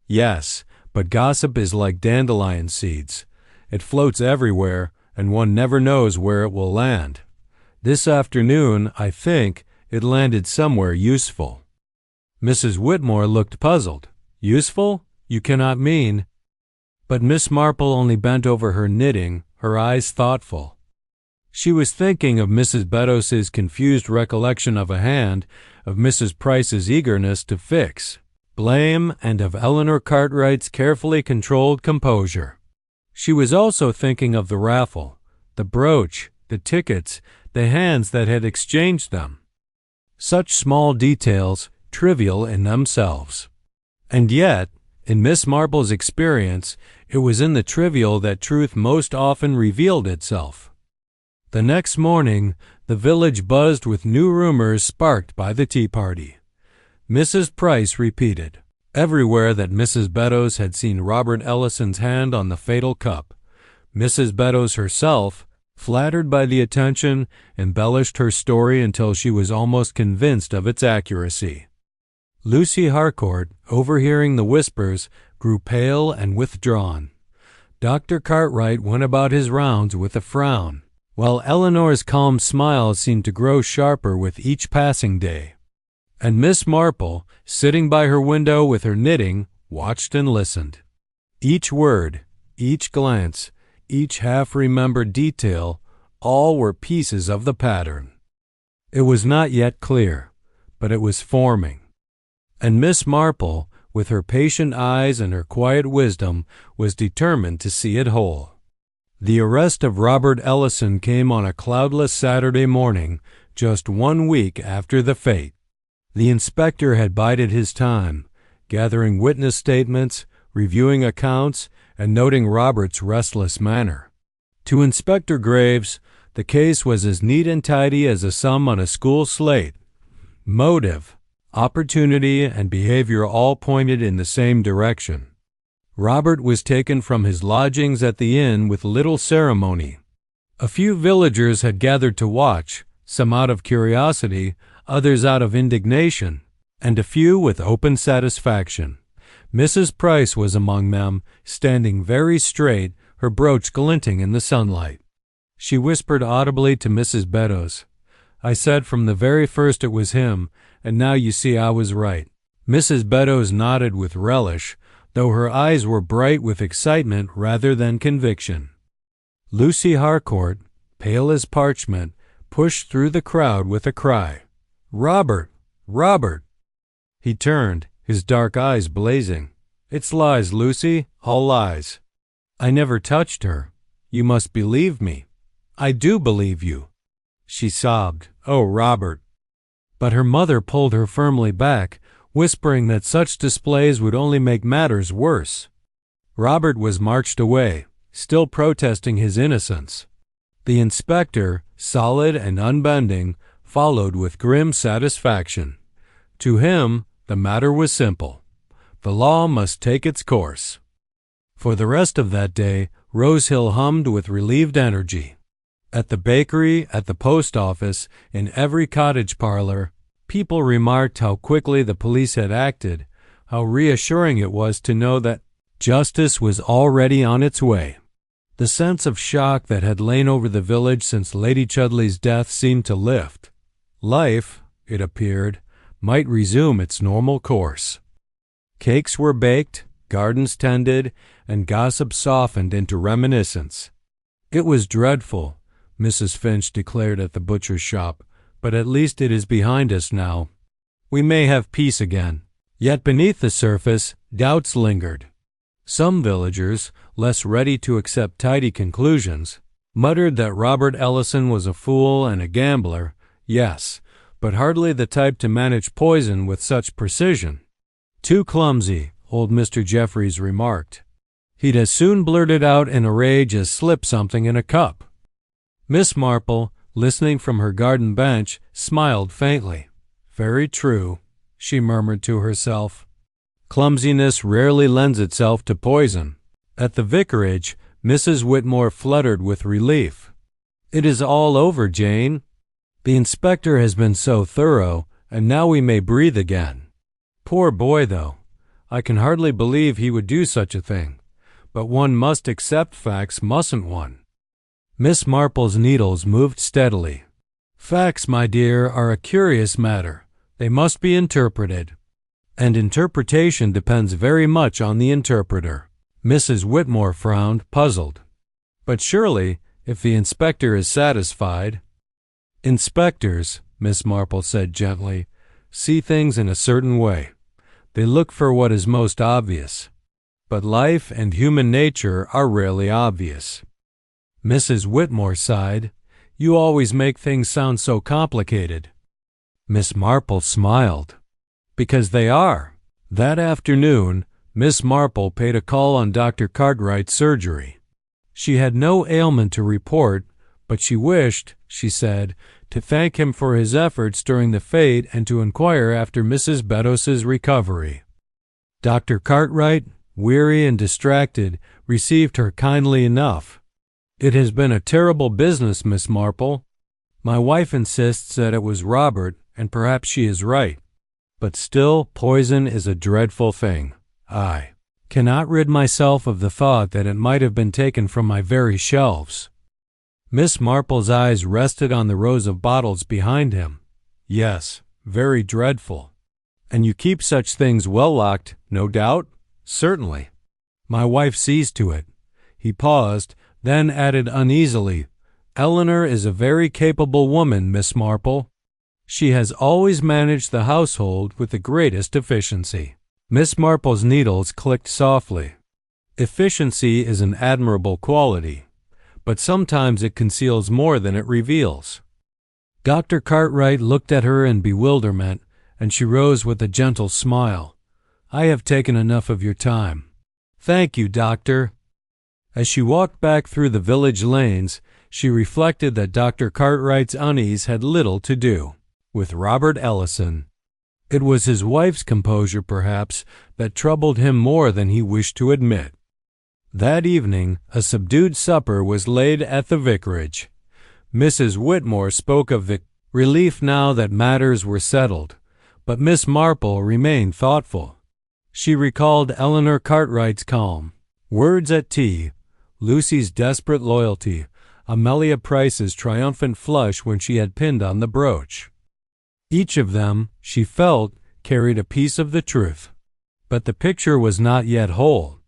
Speaker 1: "Yes, but gossip is like dandelion seeds. It floats everywhere, and one never knows where it will land. This afternoon, I think, it landed somewhere useful." Mrs. Whitmore looked puzzled. "Useful? You cannot mean—" But Miss Marple only bent over her knitting, her eyes thoughtful. She was thinking of Mrs. Beddoes's confused recollection of a hand, of Mrs. Price's eagerness to fix blame, and of Eleanor Cartwright's carefully controlled composure. She was also thinking of the raffle, the brooch, the tickets, the hands that had exchanged them. Such small details, trivial in themselves. And yet, in Miss Marple's experience, it was in the trivial that truth most often revealed itself. The next morning, the village buzzed with new rumors sparked by the tea party. Mrs. Price repeated everywhere that Mrs. Beddoes had seen Robert Ellison's hand on the fatal cup. Mrs. Beddoes herself, flattered by the attention, embellished her story until she was almost convinced of its accuracy. Lucy Harcourt, overhearing the whispers, grew pale and withdrawn. Dr. Cartwright went about his rounds with a frown, while Eleanor's calm smile seemed to grow sharper with each passing day. And Miss Marple, sitting by her window with her knitting, watched and listened. Each word, each glance, each half-remembered detail, all were pieces of the pattern. It was not yet clear, but it was forming. And Miss Marple, with her patient eyes and her quiet wisdom, was determined to see it whole. The arrest of Robert Ellison came on a cloudless Saturday morning, just 1 week after the fate. The inspector had bided his time, gathering witness statements, reviewing accounts, and noting Robert's restless manner. To Inspector Graves, the case was as neat and tidy as a sum on a school slate. Motive, opportunity, and behavior all pointed in the same direction. Robert was taken from his lodgings at the inn with little ceremony. A few villagers had gathered to watch, some out of curiosity, others out of indignation, and a few with open satisfaction. Mrs. Price was among them, standing very straight, her brooch glinting in the sunlight. She whispered audibly to Mrs. Beddoes, "I said from the very first it was him, and now you see I was right." Mrs. Beddoes nodded with relish, though her eyes were bright with excitement rather than conviction. Lucy Harcourt, pale as parchment, pushed through the crowd with a cry. "Robert! Robert!" He turned, his dark eyes blazing. "It's lies, Lucy, all lies. I never touched her. You must believe me." "I do believe you." She sobbed, "Oh, Robert." But her mother pulled her firmly back, whispering that such displays would only make matters worse. Robert was marched away, still protesting his innocence. The inspector, solid and unbending, followed with grim satisfaction. To him, the matter was simple. The law must take its course. For the rest of that day, Rosehill hummed with relieved energy. At the bakery, at the post office, in every cottage parlor, people remarked how quickly the police had acted, how reassuring it was to know that justice was already on its way. The sense of shock that had lain over the village since Lady Chudley's death seemed to lift. Life, it appeared, might resume its normal course. Cakes were baked, gardens tended, and gossip softened into reminiscence. "It was dreadful," Mrs. Finch declared at the butcher's shop, "but at least it is behind us now. We may have peace again." Yet beneath the surface, doubts lingered. Some villagers, less ready to accept tidy conclusions, muttered that Robert Ellison was a fool and a gambler, yes, but hardly the type to manage poison with such precision. "Too clumsy," old Mr. Jeffries remarked. "He'd as soon blurt it out in a rage as slip something in a cup." Miss Marple, listening from her garden bench, smiled faintly. "Very true," she murmured to herself. "Clumsiness rarely lends itself to poison." At the vicarage, Mrs. Whitmore fluttered with relief. "It is all over, Jane. The inspector has been so thorough, and now we may breathe again. Poor boy, though. I can hardly believe he would do such a thing. But one must accept facts, mustn't one?" Miss Marple's needles moved steadily. "Facts, my dear, are a curious matter. They must be interpreted. And interpretation depends very much on the interpreter." Mrs. Whitmore frowned, puzzled. "But surely, if the inspector is satisfied—" "Inspectors," Miss Marple said gently, "see things in a certain way. They look for what is most obvious. But life and human nature are rarely obvious." Mrs. Whitmore sighed. "You always make things sound so complicated." Miss Marple smiled. "Because they are." That afternoon, Miss Marple paid a call on Dr. Cartwright's surgery. She had no ailment to report, but she wished, she said, to thank him for his efforts during the fete and to inquire after Mrs. Beddoes's recovery. Dr. Cartwright, weary and distracted, received her kindly enough. "It has been a terrible business, Miss Marple. My wife insists that it was Robert, and perhaps she is right. But still, poison is a dreadful thing. I cannot rid myself of the thought that it might have been taken from my very shelves." Miss Marple's eyes rested on the rows of bottles behind him. "Yes, very dreadful. And you keep such things well locked, no doubt?" "Certainly. My wife sees to it." He paused, then added uneasily, "Eleanor is a very capable woman, Miss Marple. She has always managed the household with the greatest efficiency." Miss Marple's needles clicked softly. Efficiency is an admirable quality, but sometimes it conceals more than it reveals. Dr. Cartwright looked at her in bewilderment, and she rose with a gentle smile. "I have taken enough of your time." "Thank you, Doctor." As she walked back through the village lanes, she reflected that Dr. Cartwright's unease had little to do with Robert Ellison. It was his wife's composure, perhaps, that troubled him more than he wished to admit. That evening, a subdued supper was laid at the vicarage. Mrs. Whitmore spoke of the relief now that matters were settled, but Miss Marple remained thoughtful. She recalled Eleanor Cartwright's calm words at tea, Lucy's desperate loyalty, Amelia Price's triumphant flush when she had pinned on the brooch. Each of them, she felt, carried a piece of the truth. But the picture was not yet whole.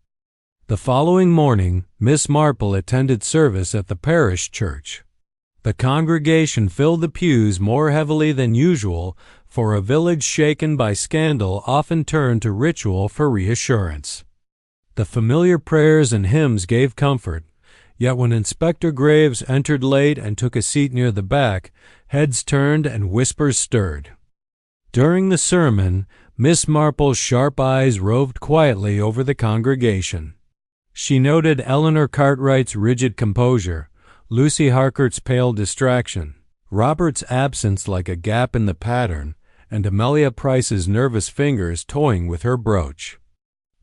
Speaker 1: The following morning, Miss Marple attended service at the parish church. The congregation filled the pews more heavily than usual, for a village shaken by scandal often turned to ritual for reassurance. The familiar prayers and hymns gave comfort, yet when Inspector Graves entered late and took a seat near the back, heads turned and whispers stirred. During the sermon, Miss Marple's sharp eyes roved quietly over the congregation. She noted Eleanor Cartwright's rigid composure, Lucy Harcourt's pale distraction, Robert's absence like a gap in the pattern, and Amelia Price's nervous fingers toying with her brooch.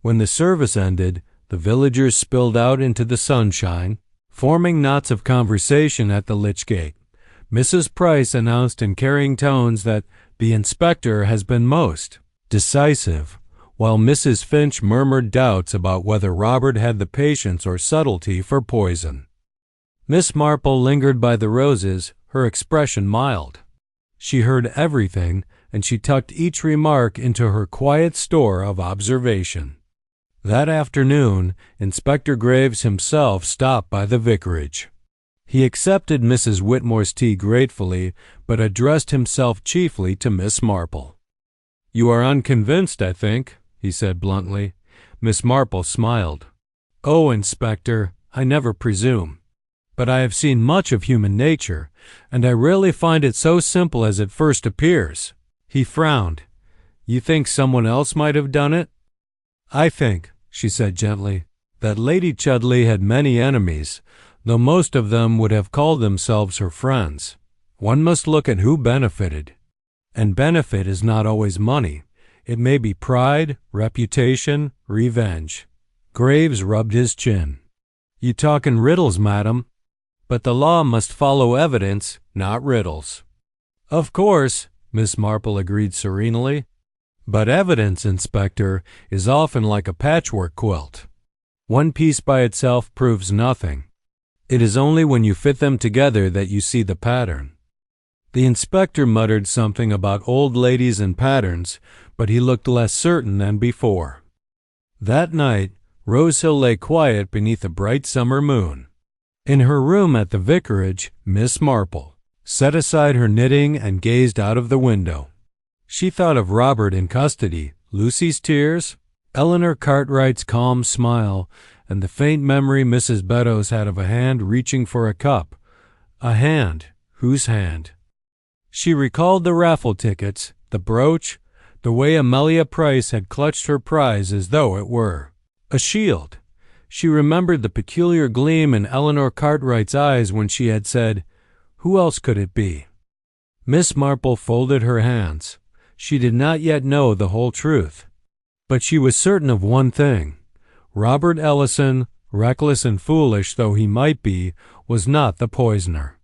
Speaker 1: When the service ended, the villagers spilled out into the sunshine, forming knots of conversation at the lych gate. Mrs. Price announced in carrying tones that the inspector has been most decisive, while Mrs. Finch murmured doubts about whether Robert had the patience or subtlety for poison. Miss Marple lingered by the roses, her expression mild. She heard everything, and she tucked each remark into her quiet store of observation. That afternoon, Inspector Graves himself stopped by the vicarage. He accepted Mrs. Whitmore's tea gratefully, but addressed himself chiefly to Miss Marple. "You are unconvinced, I think," he said bluntly. Miss Marple smiled. "Oh, Inspector, I never presume. But I have seen much of human nature, and I rarely find it so simple as it first appears." He frowned. "You think someone else might have done it?" "I think," she said gently, "that Lady Chudley had many enemies, though most of them would have called themselves her friends. One must look at who benefited. And benefit is not always money. It may be pride, reputation, revenge." Graves rubbed his chin. "You talk in riddles, madam. But the law must follow evidence, not riddles." "Of course," Miss Marple agreed serenely. "But evidence, Inspector, is often like a patchwork quilt. One piece by itself proves nothing. It is only when you fit them together that you see the pattern." The inspector muttered something about old ladies and patterns, but he looked less certain than before. That night, Rosehill lay quiet beneath a bright summer moon. In her room at the vicarage, Miss Marple set aside her knitting and gazed out of the window. She thought of Robert in custody, Lucy's tears, Eleanor Cartwright's calm smile, and the faint memory Mrs. Beddoes had of a hand reaching for a cup. A hand. Whose hand? She recalled the raffle tickets, the brooch, the way Amelia Price had clutched her prize as though it were a shield. She remembered the peculiar gleam in Eleanor Cartwright's eyes when she had said, Who else could it be? Miss Marple folded her hands. She did not yet know the whole truth. But she was certain of one thing. Robert Ellison, reckless and foolish though he might be, was not the poisoner.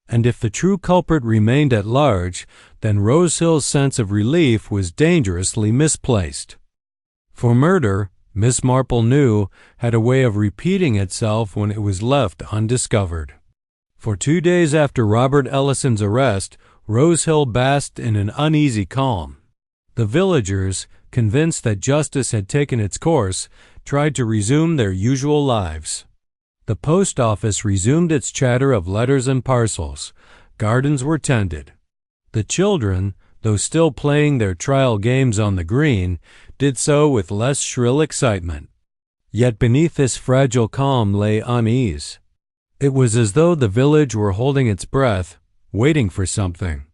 Speaker 1: And if the true culprit remained at large, then Rosehill's sense of relief was dangerously misplaced. For murder, Miss Marple knew, had a way of repeating itself when it was left undiscovered. For 2 days after Robert Ellison's arrest, Rosehill basked in an uneasy calm. The villagers, convinced that justice had taken its course, tried to resume their usual lives. The post office resumed its chatter of letters and parcels. Gardens were tended. The children, though still playing their trial games on the green, did so with less shrill excitement. Yet beneath this fragile calm lay unease. It was as though the village were holding its breath, waiting for something.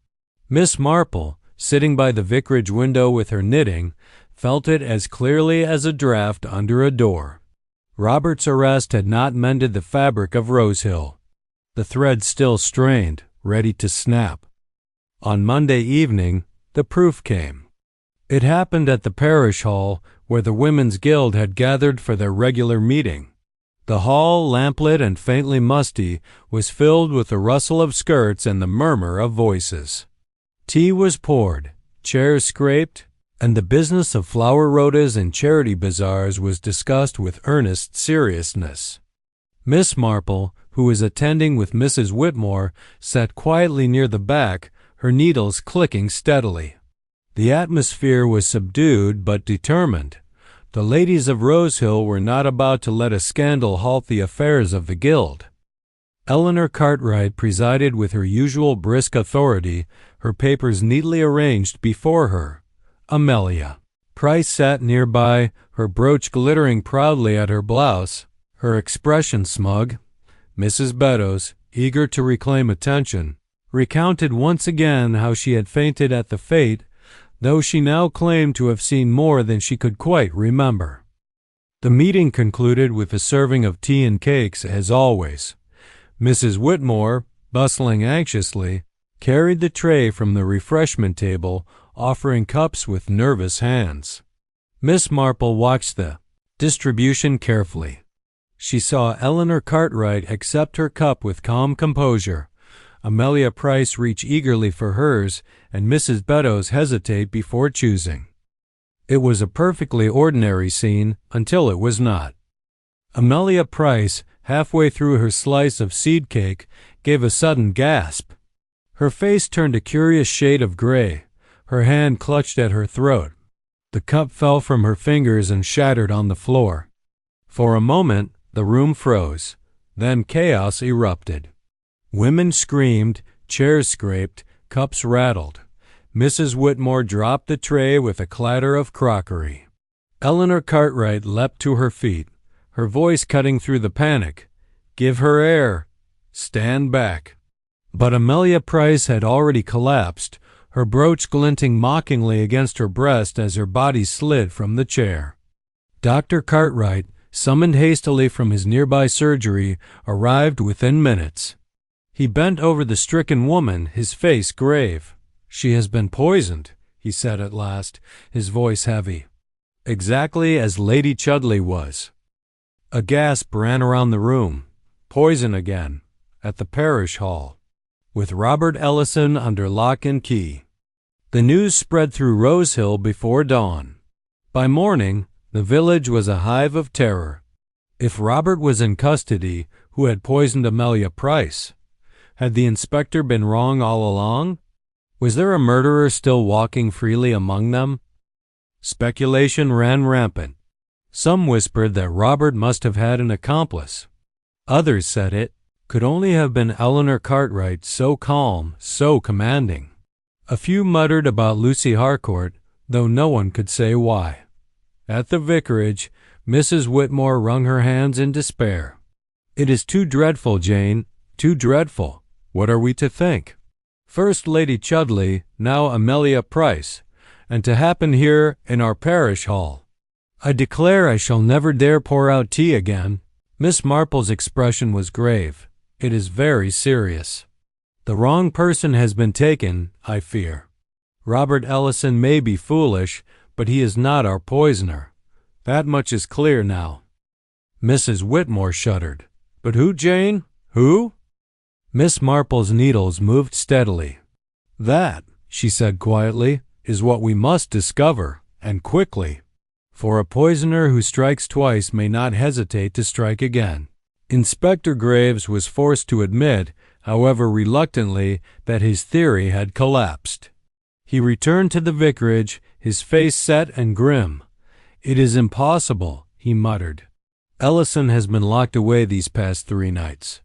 Speaker 1: Miss Marple, sitting by the vicarage window with her knitting, felt it as clearly as a draft under a door. Robert's arrest had not mended the fabric of Rosehill. The thread still strained, ready to snap. On Monday evening, the proof came. It happened at the parish hall, where the Women's Guild had gathered for their regular meeting. The hall, lamplit and faintly musty, was filled with the rustle of skirts and the murmur of voices. Tea was poured, chairs scraped, and the business of flower rotas and charity bazaars was discussed with earnest seriousness. Miss Marple, who was attending with Mrs. Whitmore, sat quietly near the back, her needles clicking steadily. The atmosphere was subdued but determined. The ladies of Rosehill were not about to let a scandal halt the affairs of the guild. Eleanor Cartwright presided with her usual brisk authority, her papers neatly arranged before her. Amelia Price sat nearby, her brooch glittering proudly at her blouse, her expression smug. Mrs. Beddoes, eager to reclaim attention, recounted once again how she had fainted at the fete, though she now claimed to have seen more than she could quite remember. The meeting concluded with a serving of tea and cakes, as always. Mrs. Whitmore, bustling anxiously, carried the tray from the refreshment table, offering cups with nervous hands. Miss Marple watched the distribution carefully. She saw Eleanor Cartwright accept her cup with calm composure, Amelia Price reach eagerly for hers, and Mrs. Beddoes hesitate before choosing. It was a perfectly ordinary scene until it was not. Amelia Price, halfway through her slice of seed cake, gave a sudden gasp. Her face turned a curious shade of gray. Her hand clutched at her throat. The cup fell from her fingers and shattered on the floor. For a moment, the room froze. Then chaos erupted. Women screamed, chairs scraped, cups rattled. Mrs. Whitmore dropped the tray with a clatter of crockery. Eleanor Cartwright leapt to her feet, her voice cutting through the panic. "Give her air! Stand back!" But Amelia Price had already collapsed, her brooch glinting mockingly against her breast as her body slid from the chair. Dr. Cartwright, summoned hastily from his nearby surgery, arrived within minutes. He bent over the stricken woman, his face grave. "She has been poisoned," he said at last, his voice heavy. "Exactly as Lady Chudley was." A gasp ran around the room. Poison again, at the parish hall, with Robert Ellison under lock and key. The news spread through Rosehill before dawn. By morning, the village was a hive of terror. If Robert was in custody, who had poisoned Amelia Price? Had the inspector been wrong all along? Was there a murderer still walking freely among them? Speculation ran rampant. Some whispered that Robert must have had an accomplice. Others said it could only have been Eleanor Cartwright, so calm, so commanding. A few muttered about Lucy Harcourt, though no one could say why. At the vicarage, Mrs. Whitmore wrung her hands in despair. "It is too dreadful, Jane, too dreadful. What are we to think? First Lady Chudley, now Amelia Price, and to happen here in our parish hall. I declare I shall never dare pour out tea again." Miss Marple's expression was grave. "It is very serious." The wrong person has been taken, I fear. Robert Ellison may be foolish, but he is not our poisoner. That much is clear now." Mrs. Whitmore shuddered. "But who, Jane? Who?" Miss Marple's needles moved steadily. "That," she said quietly, "is what we must discover, and quickly. For a poisoner who strikes twice may not hesitate to strike again." Inspector Graves was forced to admit, however reluctantly, that his theory had collapsed. He returned to the vicarage, his face set and grim. "It is impossible," he muttered. "Ellison has been locked away these past 3 nights.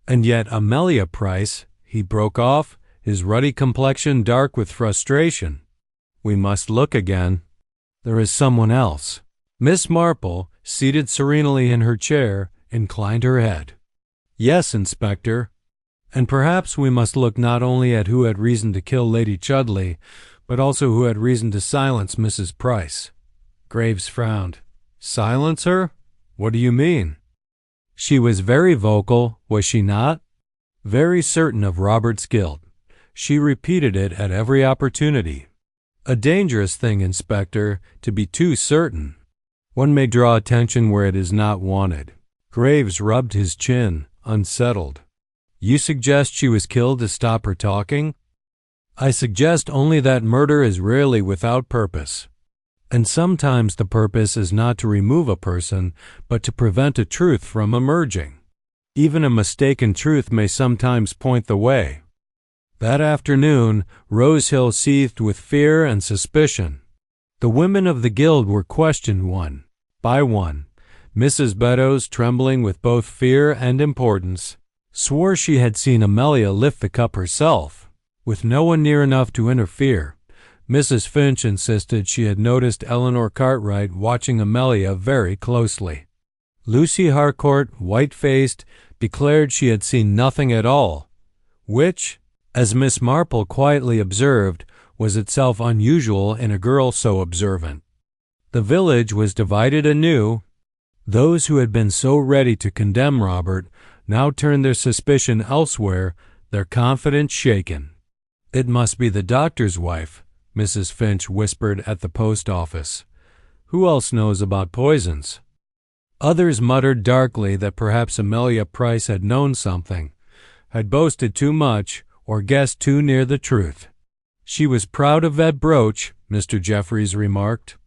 Speaker 1: And yet Amelia Price," he broke off, his ruddy complexion dark with frustration. "We must look again. There is someone else." Miss Marple, seated serenely in her chair, inclined her head. "Yes, Inspector. And perhaps we must look not only at who had reason to kill Lady Chudley, but also who had reason to silence Mrs. Price." Graves frowned. "Silence her? What do you mean?" "She was very vocal, was she not? Very certain of Robert's guilt. She repeated it at every opportunity. A dangerous thing, Inspector, to be too certain. One may draw attention where it is not wanted." Graves rubbed his chin, unsettled. "You suggest she was killed to stop her talking?" "I suggest only that murder is rarely without purpose. And sometimes the purpose is not to remove a person, but to prevent a truth from emerging. Even a mistaken truth may sometimes point the way." That afternoon, Rosehill seethed with fear and suspicion. The women of the guild were questioned one by one. Mrs. Beddoes, trembling with both fear and importance, swore she had seen Amelia lift the cup herself, with no one near enough to interfere. Mrs. Finch insisted she had noticed Eleanor Cartwright watching Amelia very closely. Lucy Harcourt, white-faced, declared she had seen nothing at all, which, as Miss Marple quietly observed, was itself unusual in a girl so observant. The village was divided anew. Those who had been so ready to condemn Robert now turned their suspicion elsewhere, their confidence shaken. "It must be the doctor's wife," Mrs. Finch whispered at the post office. "Who else knows about poisons?" Others muttered darkly that perhaps Amelia Price had known something, had boasted too much, or guessed too near the truth. "She was proud of that brooch," Mr. Jeffries remarked.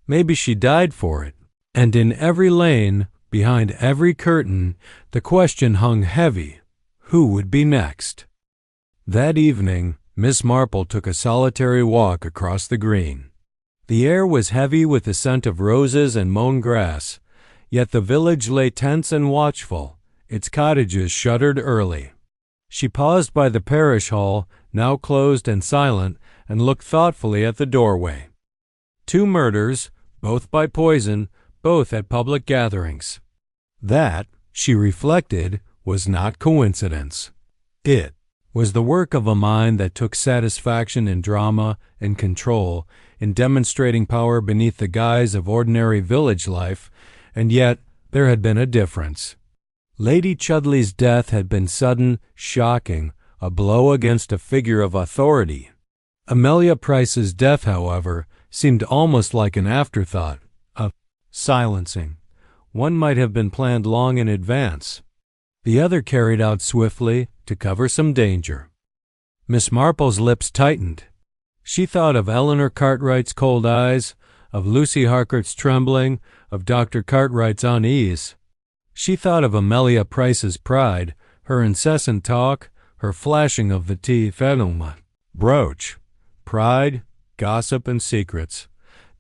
Speaker 1: "Maybe she died for it." And in every lane, behind every curtain, the question hung heavy: who would be next? That evening, Miss Marple took a solitary walk across the green. The air was heavy with the scent of roses and mown grass, yet the village lay tense and watchful, its cottages shuttered early. She paused by the parish hall, now closed and silent, and looked thoughtfully at the doorway. 2 murders, both by poison, both at public gatherings. That, she reflected, was not coincidence. It was the work of a mind that took satisfaction in drama and control, in demonstrating power beneath the guise of ordinary village life, and yet there had been a difference. Lady Chudley's death had been sudden, shocking, a blow against a figure of authority. Amelia Price's death, however, seemed almost like an afterthought, a silencing. One might have been planned long in advance. The other carried out swiftly to cover some danger. Miss Marple's lips tightened. She thought of Eleanor Cartwright's cold eyes, of Lucy Harcourt's trembling, of Dr. Cartwright's unease. She thought of Amelia Price's pride, her incessant talk, her flashing of the tea-phenoma brooch. Pride, gossip, and secrets.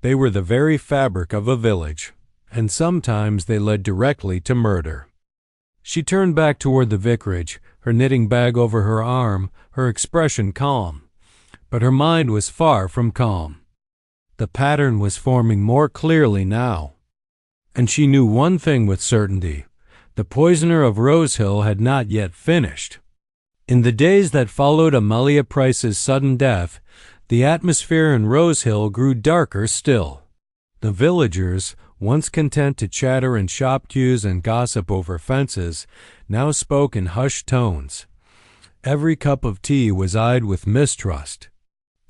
Speaker 1: They were the very fabric of a village, and sometimes they led directly to murder. She turned back toward the vicarage, her knitting bag over her arm, her expression calm. But her mind was far from calm. The pattern was forming more clearly now. And she knew one thing with certainty: the poisoner of Rosehill had not yet finished. In the days that followed Amelia Price's sudden death, the atmosphere in Rosehill grew darker still. The villagers, once content to chatter in shop queues and gossip over fences, now spoke in hushed tones. Every cup of tea was eyed with mistrust.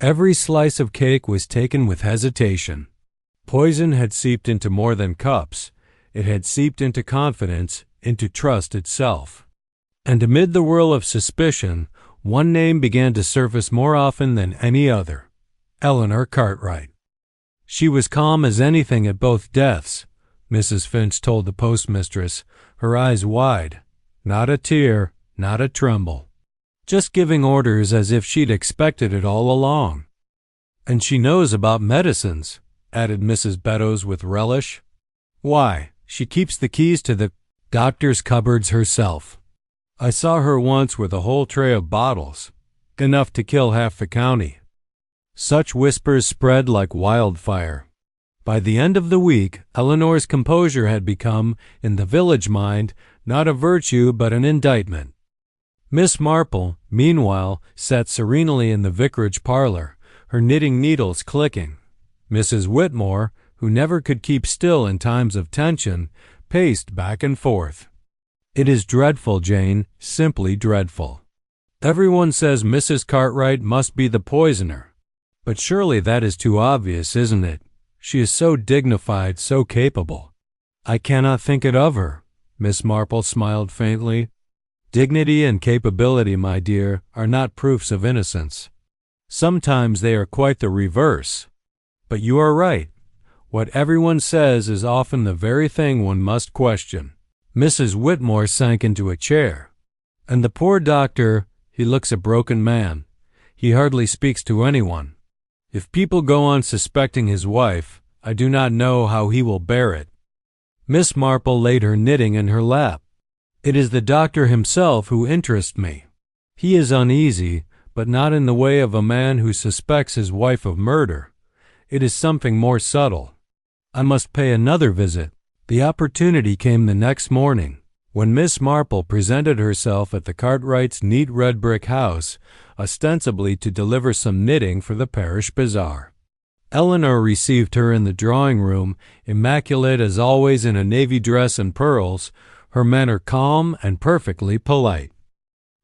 Speaker 1: Every slice of cake was taken with hesitation. Poison had seeped into more than cups. It had seeped into confidence, into trust itself. And amid the whirl of suspicion, one name began to surface more often than any other: Eleanor Cartwright. She was calm as anything at both deaths, Mrs. Finch told the postmistress, her eyes wide. Not a tear, not a tremble. Just giving orders as if she'd expected it all along. And she knows about medicines, added Mrs. Beddoes with relish. Why, she keeps the keys to the doctor's cupboards herself. I saw her once with a whole tray of bottles, enough to kill half the county. Such whispers spread like wildfire. By the end of the week, Eleanor's composure had become, in the village mind, not a virtue but an indictment. Miss Marple, meanwhile, sat serenely in the vicarage parlor, her knitting needles clicking. Mrs. Whitmore, who never could keep still in times of tension, paced back and forth. It is dreadful, Jane, simply dreadful. Everyone says Mrs. Cartwright must be the poisoner. But surely that is too obvious, isn't it? She is so dignified, so capable. I cannot think it of her. Miss Marple smiled faintly. Dignity and capability, my dear, are not proofs of innocence. Sometimes they are quite the reverse. But you are right. What everyone says is often the very thing one must question. Mrs. Whitmore sank into a chair. And the poor doctor, he looks a broken man. He hardly speaks to anyone. If people go on suspecting his wife, I do not know how he will bear it. Miss Marple laid her knitting in her lap. It is the doctor himself who interests me. He is uneasy, but not in the way of a man who suspects his wife of murder. It is something more subtle. I must pay another visit. The opportunity came the next morning, when Miss Marple presented herself at the Cartwrights' neat red brick house, ostensibly to deliver some knitting for the parish bazaar. Eleanor received her in the drawing-room, immaculate as always in a navy dress and pearls, her manner calm and perfectly polite.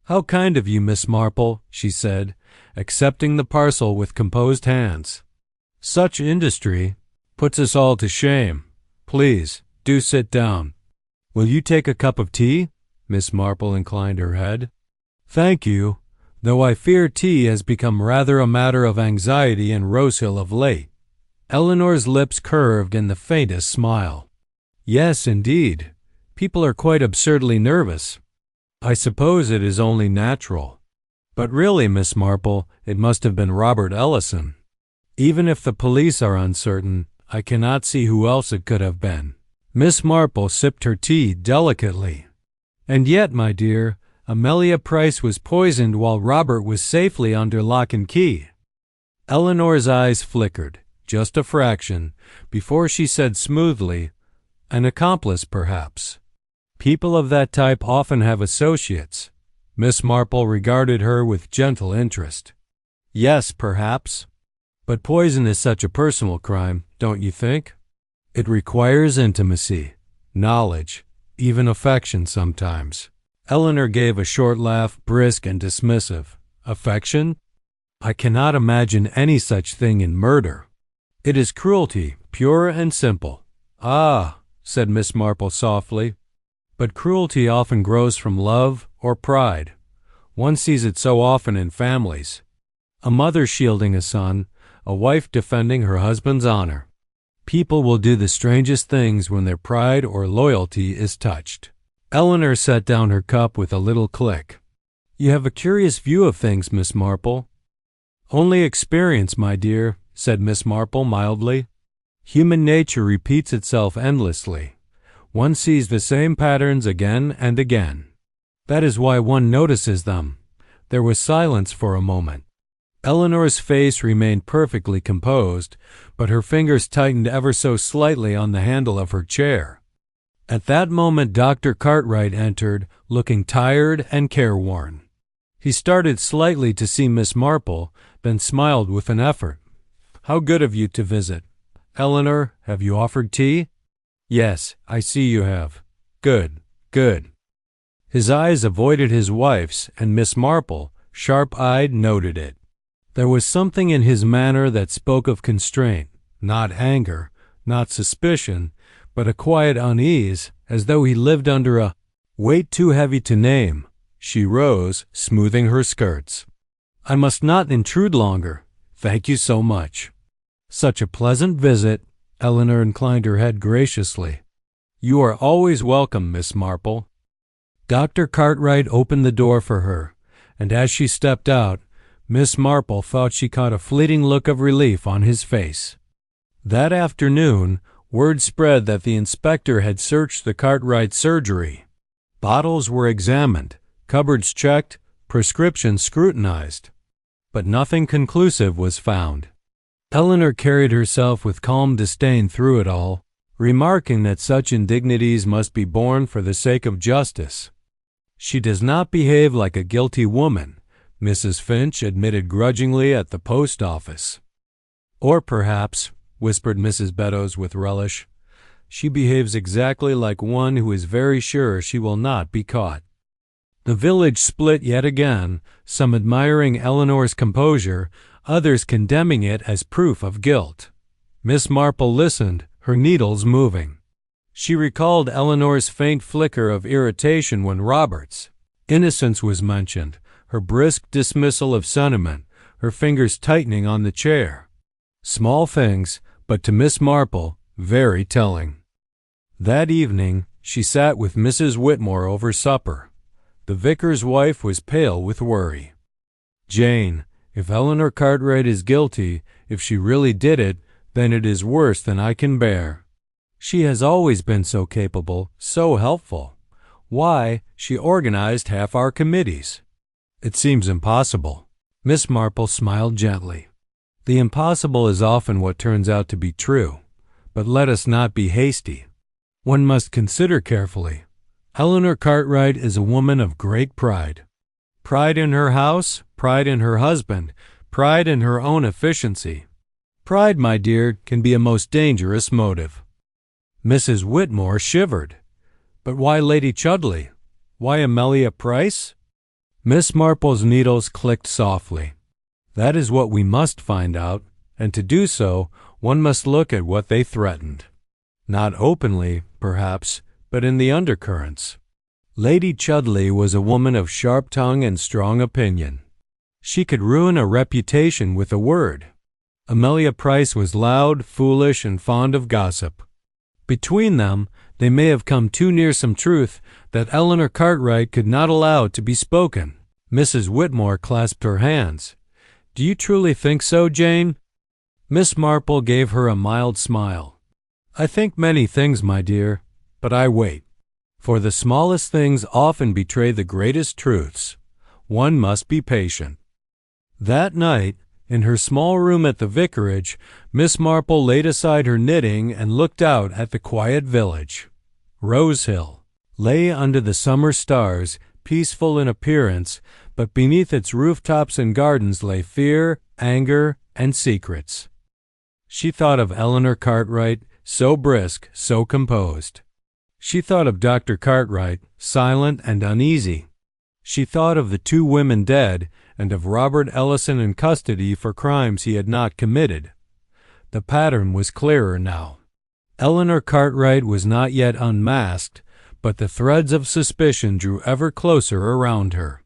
Speaker 1: "How kind of you, Miss Marple," she said, accepting the parcel with composed hands. "Such industry puts us all to shame. Please, do sit down. Will you take a cup of tea?" Miss Marple inclined her head. "Thank you, though I fear tea has become rather a matter of anxiety in Rosehill of late." Eleanor's lips curved in the faintest smile. "Yes, indeed. People are quite absurdly nervous. I suppose it is only natural. But really, Miss Marple, it must have been Robert Ellison. Even if the police are uncertain, I cannot see who else it could have been." Miss Marple sipped her tea delicately. "And yet, my dear, Amelia Price was poisoned while Robert was safely under lock and key." Eleanor's eyes flickered, just a fraction, before she said smoothly, "An accomplice, perhaps. People of that type often have associates." Miss Marple regarded her with gentle interest. "Yes, perhaps. But poison is such a personal crime, don't you think? It requires intimacy, knowledge, even affection sometimes." Eleanor gave a short laugh, brisk and dismissive. "Affection? I cannot imagine any such thing in murder. It is cruelty, pure and simple." "Ah," said Miss Marple softly. "But cruelty often grows from love or pride. One sees it so often in families. A mother shielding a son, a wife defending her husband's honor. People will do the strangest things when their pride or loyalty is touched." Eleanor set down her cup with a little click. "You have a curious view of things, Miss Marple." "Only experience, my dear," said Miss Marple mildly. "Human nature repeats itself endlessly. One sees the same patterns again and again. That is why one notices them." There was silence for a moment. Eleanor's face remained perfectly composed, but her fingers tightened ever so slightly on the handle of her chair. At that moment Dr. Cartwright entered, looking tired and careworn. He started slightly to see Miss Marple, then smiled with an effort. "How good of you to visit. Eleanor, have you offered tea?" "Yes, I see you have. Good, good." His eyes avoided his wife's, and Miss Marple, sharp-eyed, noted it. There was something in his manner that spoke of constraint, not anger, not suspicion, but a quiet unease, as though he lived under a weight too heavy to name. She rose, smoothing her skirts. "I must not intrude longer. Thank you so much." "Such a pleasant visit." Eleanor inclined her head graciously. "You are always welcome, Miss Marple." Dr. Cartwright opened the door for her, and as she stepped out, Miss Marple thought she caught a fleeting look of relief on his face. That afternoon, word spread that the inspector had searched the Cartwright surgery. Bottles were examined, cupboards checked, prescriptions scrutinized, but nothing conclusive was found. Eleanor carried herself with calm disdain through it all, remarking that such indignities must be borne for the sake of justice. "She does not behave like a guilty woman," Mrs. Finch admitted grudgingly at the post office. "Or perhaps," whispered Mrs. Beddoes with relish, "she behaves exactly like one who is very sure she will not be caught." The village split yet again, some admiring Eleanor's composure, others condemning it as proof of guilt. Miss Marple listened, her needles moving. She recalled Eleanor's faint flicker of irritation when Robert's innocence was mentioned, her brisk dismissal of sentiment, her fingers tightening on the chair. Small things, but to Miss Marple, very telling. That evening, she sat with Mrs. Whitmore over supper. The vicar's wife was pale with worry. "Jane, if Eleanor Cartwright is guilty, if she really did it, then it is worse than I can bear. She has always been so capable, so helpful. Why, she organized half our committees." "It seems impossible." Miss Marple smiled gently. "The impossible is often what turns out to be true. But let us not be hasty. One must consider carefully. Eleanor Cartwright is a woman of great pride. Pride in her house, pride in her husband, pride in her own efficiency. Pride, my dear, can be a most dangerous motive." Mrs. Whitmore shivered. "But why Lady Chudley? Why Amelia Price?" Miss Marple's needles clicked softly. "That is what we must find out, and to do so, one must look at what they threatened. Not openly, perhaps, but in the undercurrents. Lady Chudley was a woman of sharp tongue and strong opinion. She could ruin a reputation with a word. Amelia Price was loud, foolish, and fond of gossip. Between them, they may have come too near some truth that Eleanor Cartwright could not allow to be spoken." Mrs. Whitmore clasped her hands. "Do you truly think so, Jane?" Miss Marple gave her a mild smile. "I think many things, my dear, but I wait. For the smallest things often betray the greatest truths. One must be patient." That night, in her small room at the vicarage, Miss Marple laid aside her knitting and looked out at the quiet village. Rosehill lay under the summer stars, peaceful in appearance, but beneath its rooftops and gardens lay fear, anger, and secrets. She thought of Eleanor Cartwright, so brisk, so composed. She thought of Dr. Cartwright, silent and uneasy. She thought of the two women dead, and of Robert Ellison in custody for crimes he had not committed. The pattern was clearer now. Eleanor Cartwright was not yet unmasked, but the threads of suspicion drew ever closer around her.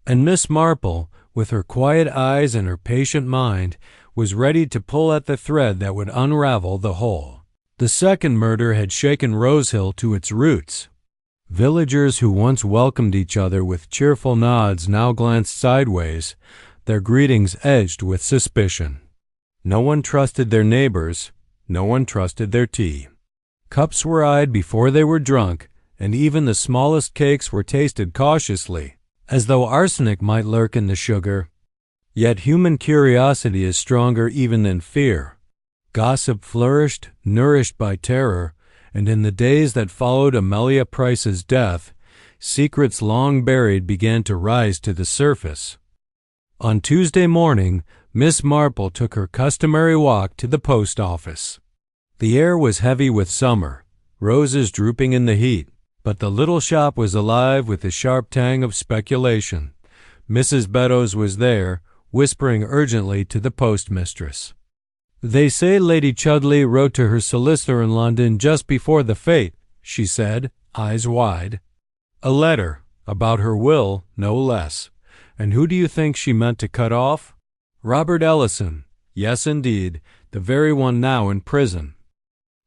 Speaker 1: And Miss Marple, with her quiet eyes and her patient mind, was ready to pull at the thread that would unravel the whole. The second murder had shaken Rosehill to its roots. Villagers who once welcomed each other with cheerful nods now glanced sideways, their greetings edged with suspicion. No one trusted their neighbors, no one trusted their tea. Cups were eyed before they were drunk, and even the smallest cakes were tasted cautiously, as though arsenic might lurk in the sugar. Yet human curiosity is stronger even than fear. Gossip flourished, nourished by terror, and in the days that followed Amelia Price's death, secrets long buried began to rise to the surface. On Tuesday morning, Miss Marple took her customary walk to the post office. The air was heavy with summer, roses drooping in the heat, But the little shop was alive with the sharp tang of speculation. Mrs. Beddoes was there, whispering urgently to the postmistress. "They say Lady Chudley wrote to her solicitor in London just before the fete," she said, eyes wide. "A letter, about her will, no less. And who do you think she meant to cut off? Robert Ellison. Yes, indeed, the very one now in prison."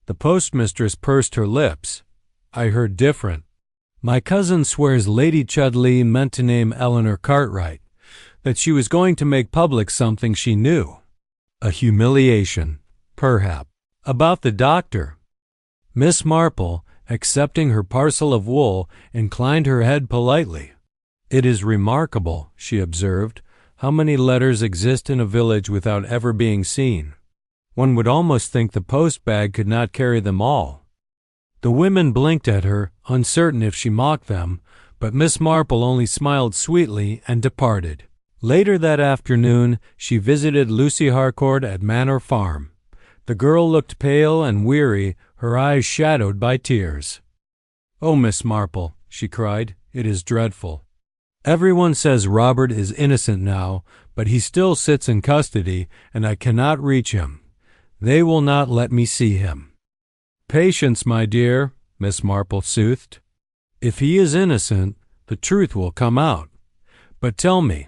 Speaker 1: The postmistress pursed her lips. "I heard different. My cousin swears Lady Chudley meant to name Eleanor Cartwright, that she was going to make public something she knew. A humiliation, perhaps. About the doctor." Miss Marple, accepting her parcel of wool, inclined her head politely. "It is remarkable," she observed, "how many letters exist in a village without ever being seen. One would almost think the post-bag could not carry them all." The women blinked at her, uncertain if she mocked them, but Miss Marple only smiled sweetly and departed. Later that afternoon she visited Lucy Harcourt at Manor Farm. The girl looked pale and weary, her eyes shadowed by tears. "Oh, Miss Marple," she cried, "it is dreadful. Everyone says Robert is innocent now, but he still sits in custody, and I cannot reach him. They will not let me see him." "Patience, my dear," Miss Marple soothed. "If he is innocent, the truth will come out. But tell me,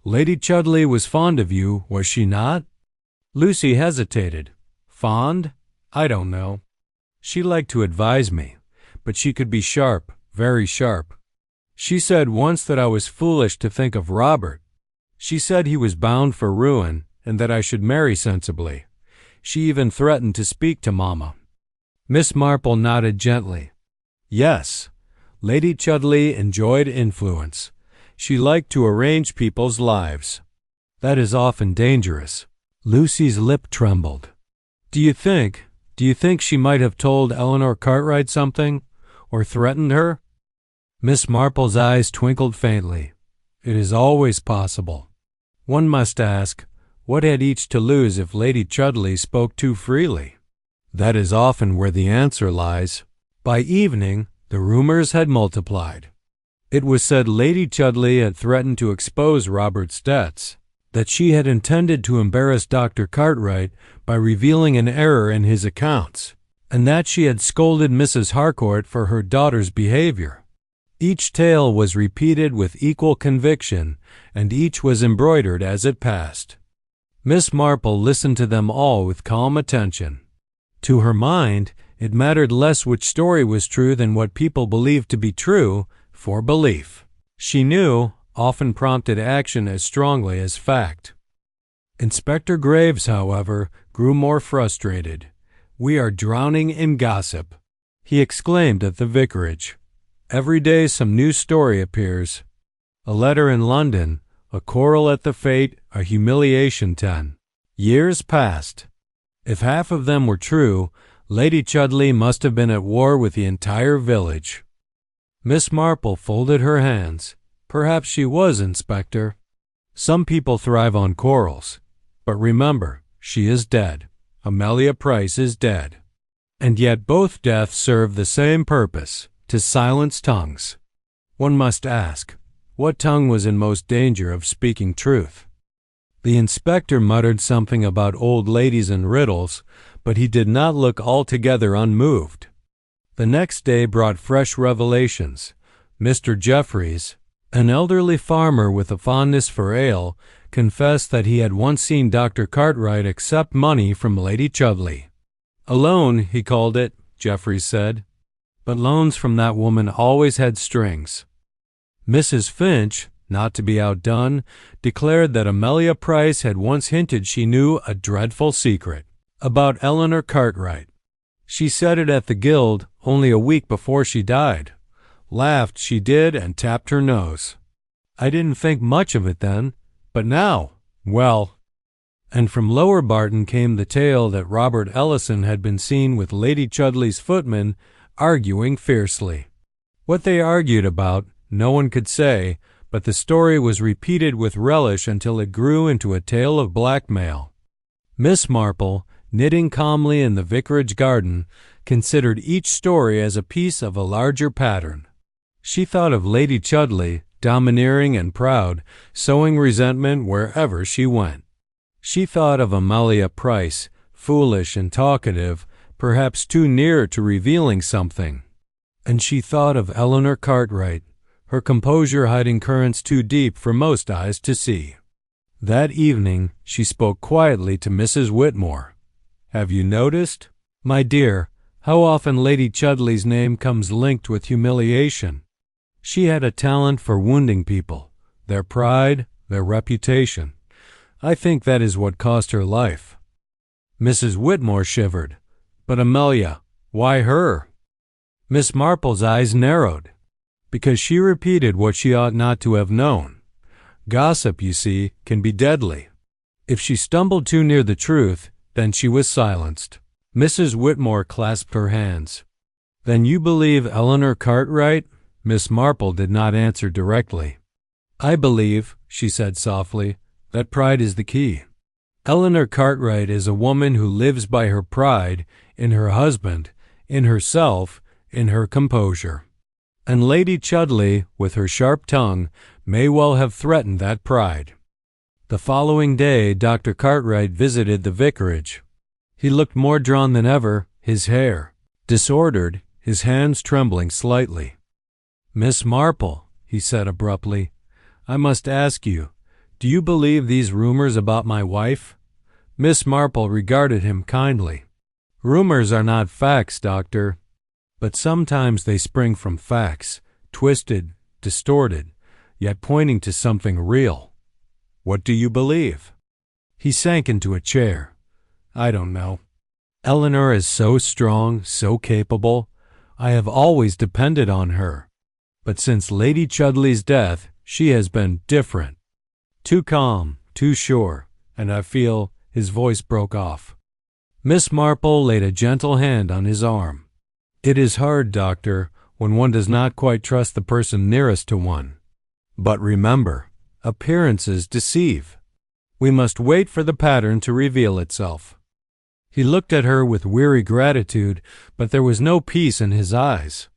Speaker 1: Lady Chudley was fond of you, was she not?" Lucy hesitated. "Fond? I don't know. She liked to advise me, but she could be sharp, very sharp. She said once that I was foolish to think of Robert. She said he was bound for ruin, and that I should marry sensibly. She even threatened to speak to Mamma." Miss Marple nodded gently. "Yes, Lady Chudley enjoyed influence. She liked to arrange people's lives. That is often dangerous." Lucy's lip trembled. Do you think she might have told Eleanor Cartwright something, or threatened her?" Miss Marple's eyes twinkled faintly. "It is always possible. One must ask, what had each to lose if Lady Chudley spoke too freely? That is often where the answer lies." By evening, the rumors had multiplied. It was said Lady Chudley had threatened to expose Robert's debts, that she had intended to embarrass Dr. Cartwright by revealing an error in his accounts, and that she had scolded Mrs. Harcourt for her daughter's behavior. Each tale was repeated with equal conviction, and each was embroidered as it passed. Miss Marple listened to them all with calm attention. To her mind, it mattered less which story was true than what people believed to be true, for belief, she knew, often prompted action as strongly as fact. Inspector Graves, however, grew more frustrated. "We are drowning in gossip," he exclaimed at the vicarage. "Every day some new story appears. A letter in London, a quarrel at the fete, a humiliation 10. Years passed. If half of them were true, Lady Chudley must have been at war with the entire village." Miss Marple folded her hands. "Perhaps she was, Inspector. Some people thrive on quarrels. But remember, she is dead. Amelia Price is dead. And yet both deaths serve the same purpose, to silence tongues. One must ask, what tongue was in most danger of speaking truth?" The inspector muttered something about old ladies and riddles, but he did not look altogether unmoved. The next day brought fresh revelations. Mr. Jeffreys, an elderly farmer with a fondness for ale, confessed that he had once seen Dr. Cartwright accept money from Lady Chudley. "A loan, he called it," Jeffreys said. "But loans from that woman always had strings." Mrs. Finch, not to be outdone, declared that Amelia Price had once hinted she knew a dreadful secret about Eleanor Cartwright. She said it at the Guild only a week before she died. Laughed, she did, and tapped her nose. I didn't think much of it then, but now, well. And from Lower Barton came the tale that Robert Ellison had been seen with Lady Chudley's footman arguing fiercely. What they argued about, no one could say, but the story was repeated with relish until it grew into a tale of blackmail. Miss Marple, knitting calmly in the vicarage garden, considered each story as a piece of a larger pattern. She thought of Lady Chudley, domineering and proud, sowing resentment wherever she went. She thought of Amelia Price, foolish and talkative, perhaps too near to revealing something. And she thought of Eleanor Cartwright, her composure hiding currents too deep for most eyes to see. That evening she spoke quietly to Mrs. Whitmore. "Have you noticed, my dear, how often Lady Chudley's name comes linked with humiliation? She had a talent for wounding people, their pride, their reputation. I think that is what cost her life." Mrs. Whitmore shivered. "But Amelia, why her?" Miss Marple's eyes narrowed. "Because she repeated what she ought not to have known. Gossip, you see, can be deadly. If she stumbled too near the truth, then she was silenced." Mrs. Whitmore clasped her hands. "Then you believe Eleanor Cartwright?" Miss Marple did not answer directly. "I believe," she said softly, "that pride is the key. Eleanor Cartwright is a woman who lives by her pride, in her husband, in herself, in her composure. And Lady Chudley, with her sharp tongue, may well have threatened that pride." The following day Dr. Cartwright visited the vicarage. He looked more drawn than ever, his hair disordered, his hands trembling slightly. "Miss Marple," he said abruptly, "I must ask you, do you believe these rumors about my wife?" Miss Marple regarded him kindly. "Rumors are not facts, doctor, but sometimes they spring from facts, twisted, distorted, yet pointing to something real. What do you believe?" He sank into a chair. "I don't know. Eleanor is so strong, so capable. I have always depended on her. But since Lady Chudley's death, she has been different. Too calm, too sure, and I feel—" His voice broke off. Miss Marple laid a gentle hand on his arm. "It is hard, doctor, when one does not quite trust the person nearest to one. But remember, appearances deceive. We must wait for the pattern to reveal itself." He looked at her with weary gratitude, but there was no peace in his eyes.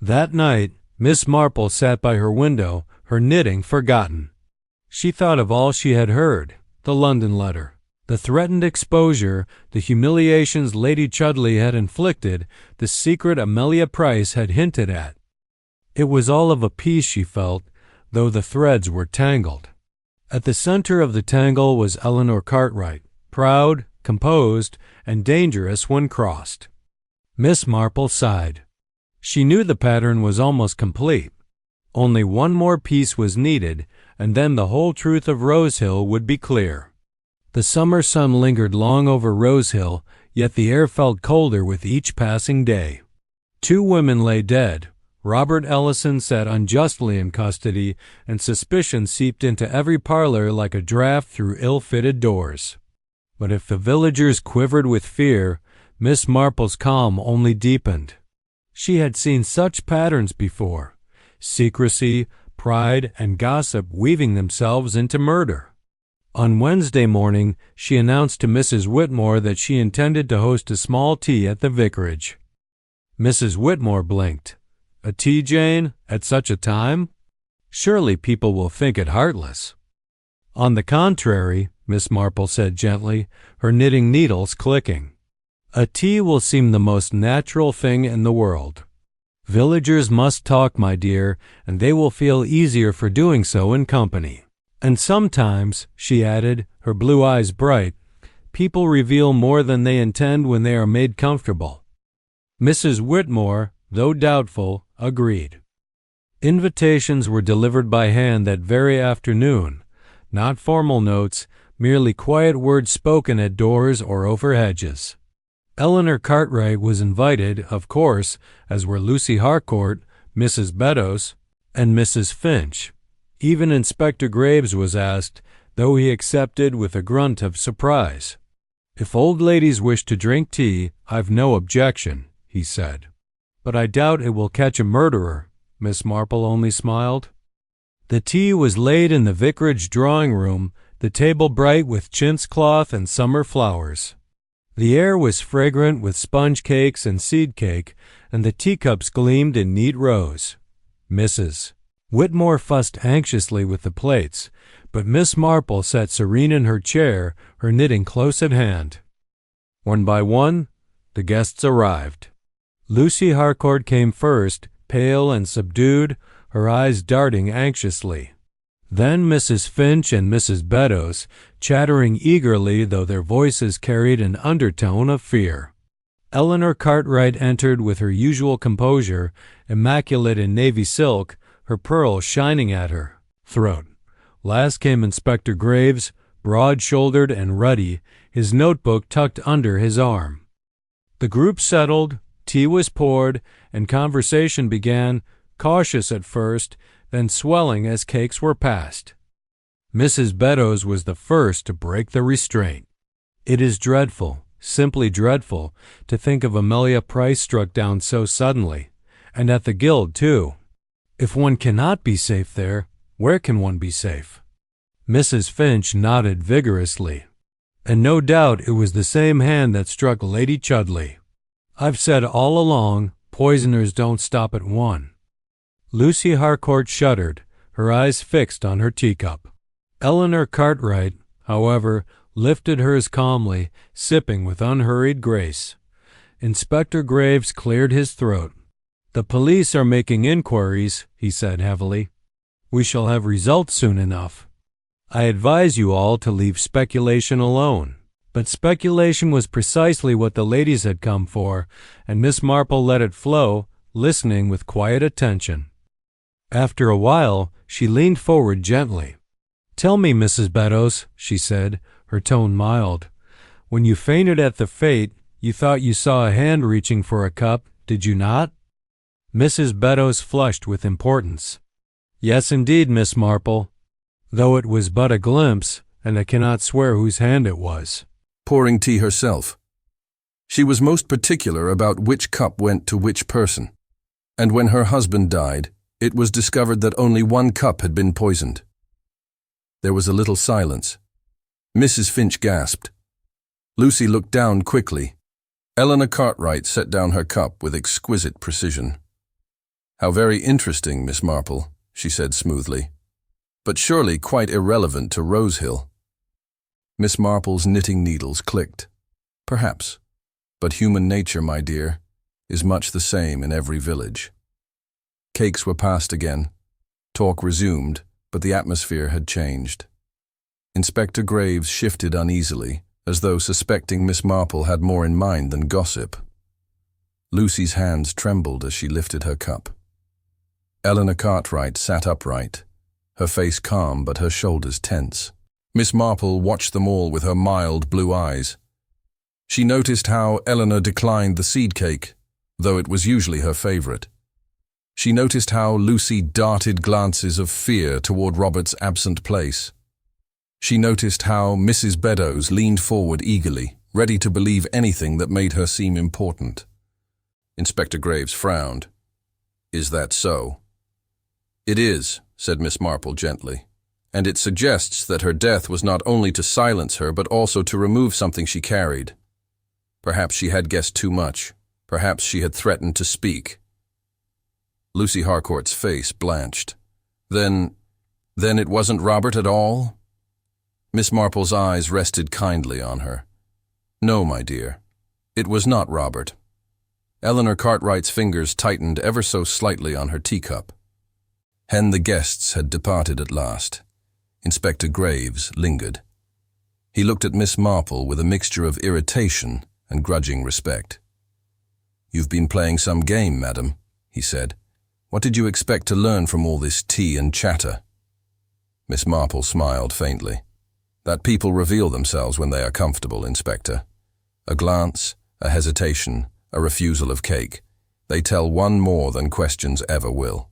Speaker 1: That night Miss Marple sat by her window, her knitting forgotten. She thought of all she had heard, the London letter, the threatened exposure, the humiliations Lady Chudley had inflicted, the secret Amelia Price had hinted at. It was all of a piece, she felt, though the threads were tangled. At the center of the tangle was Eleanor Cartwright, proud, composed, and dangerous when crossed. Miss Marple sighed. She knew the pattern was almost complete. Only one more piece was needed, and then the whole truth of Rosehill would be clear. The summer sun lingered long over Rosehill, yet the air felt colder with each passing day. 2 women lay dead. Robert Ellison sat unjustly in custody, and suspicion seeped into every parlor like a draught through ill-fitted doors. But if the villagers quivered with fear, Miss Marple's calm only deepened. She had seen such patterns before: secrecy, pride, and gossip weaving themselves into murder. On Wednesday morning, she announced to Mrs. Whitmore that she intended to host a small tea at the vicarage. Mrs. Whitmore blinked. "A tea, Jane, at such a time? Surely people will think it heartless." "On the contrary," Miss Marple said gently, her knitting needles clicking, "a tea will seem the most natural thing in the world. Villagers must talk, my dear, and they will feel easier for doing so in company. And sometimes," she added, her blue eyes bright, "people reveal more than they intend when they are made comfortable." Mrs. Whitmore, though doubtful, agreed. Invitations were delivered by hand that very afternoon, not formal notes, merely quiet words spoken at doors or over hedges. Eleanor Cartwright was invited, of course, as were Lucy Harcourt, Mrs. Beddoes, and Mrs. Finch. Even Inspector Graves was asked, though he accepted with a grunt of surprise. "If old ladies wish to drink tea, I've no objection," he said. "But I doubt it will catch a murderer," Miss Marple only smiled. The tea was laid in the vicarage drawing-room, the table bright with chintz cloth and summer flowers. The air was fragrant with sponge cakes and seed cake, and the teacups gleamed in neat rows. Mrs. Whitmore fussed anxiously with the plates, but Miss Marple sat serene in her chair, her knitting close at hand. One by one, the guests arrived. Lucy Harcourt came first, pale and subdued, her eyes darting anxiously. Then Mrs. Finch and Mrs. Beddoes, chattering eagerly though their voices carried an undertone of fear. Eleanor Cartwright entered with her usual composure, immaculate in navy silk, her pearls shining at her throat. Last came Inspector Graves, broad-shouldered and ruddy, his notebook tucked under his arm. The group settled, tea was poured, and conversation began, cautious at first, then swelling as cakes were passed. Mrs. Beddoes was the first to break the restraint. It is dreadful, simply dreadful, to think of Amelia Price struck down so suddenly, and at the Guild, too. If one cannot be safe there, where can one be safe? Mrs. Finch nodded vigorously. And no doubt it was the same hand that struck Lady Chudley. I've said all along, poisoners don't stop at one. Lucy Harcourt shuddered, her eyes fixed on her teacup. Eleanor Cartwright, however, lifted hers calmly, sipping with unhurried grace. Inspector Graves cleared his throat. The police are making inquiries, he said heavily. We shall have results soon enough. I advise you all to leave speculation alone. But speculation was precisely what the ladies had come for, and Miss Marple let it flow, listening with quiet attention. After a while, she leaned forward gently. Tell me, Mrs. Beddoes, she said, her tone mild. When you fainted at the fete, you thought you saw a hand reaching for a cup, did you not? Mrs. Beddoes flushed with importance. Yes, indeed, Miss Marple, though it was but a glimpse, and I cannot swear whose hand it was.
Speaker 2: Pouring tea herself. She was most particular about which cup went to which person, and when her husband died, it was discovered that only one cup had been poisoned. There was a little silence. Mrs. Finch gasped. Lucy looked down quickly. Eleanor Cartwright set down her cup with exquisite precision. How very interesting, Miss Marple, she said smoothly, but surely quite irrelevant to Rosehill. Miss Marple's knitting needles clicked. Perhaps, but human nature, my dear, is much the same in every village. Cakes were passed again. Talk resumed, but the atmosphere had changed. Inspector Graves shifted uneasily, as though suspecting Miss Marple had more in mind than gossip. Lucy's hands trembled as she lifted her cup. Eleanor Cartwright sat upright, her face calm but her shoulders tense. Miss Marple watched them all with her mild blue eyes. She noticed how Eleanor declined the seed cake, though it was usually her favorite. She noticed how Lucy darted glances of fear toward Robert's absent place. She noticed how Mrs. Beddoes leaned forward eagerly, ready to believe anything that made her seem important. Inspector Graves frowned. Is that so? It is, said Miss Marple gently, and it suggests that her death was not only to silence her but also to remove something she carried. Perhaps she had guessed too much. Perhaps she had threatened to speak. Lucy Harcourt's face blanched. Then it wasn't Robert at all? Miss Marple's eyes rested kindly on her. No, my dear, it was not Robert. Eleanor Cartwright's fingers tightened ever so slightly on her teacup. The guests had departed at last. Inspector Graves lingered. He looked at Miss Marple with a mixture of irritation and grudging respect. You've been playing some game, madam, he said. What did you expect to learn from all this tea and chatter? Miss Marple smiled faintly. That people reveal themselves when they are comfortable, Inspector. A glance, a hesitation, a refusal of cake. They tell one more than questions ever will.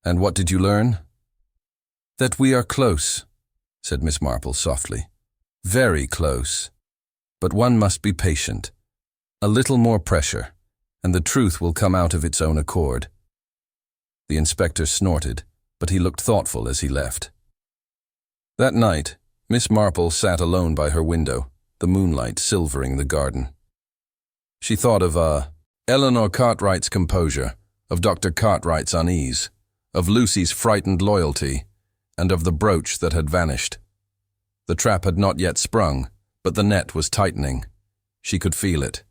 Speaker 2: And what did you learn? That we are close, said Miss Marple softly. Very close. But one must be patient. A little more pressure, and the truth will come out of its own accord. The inspector snorted, but he looked thoughtful as he left. That night, Miss Marple sat alone by her window, the moonlight silvering the garden. She thought of Eleanor Cartwright's composure, of Dr. Cartwright's unease, of Lucy's frightened loyalty, and of the brooch that had vanished. The trap had not yet sprung, but the net was tightening. She could feel it.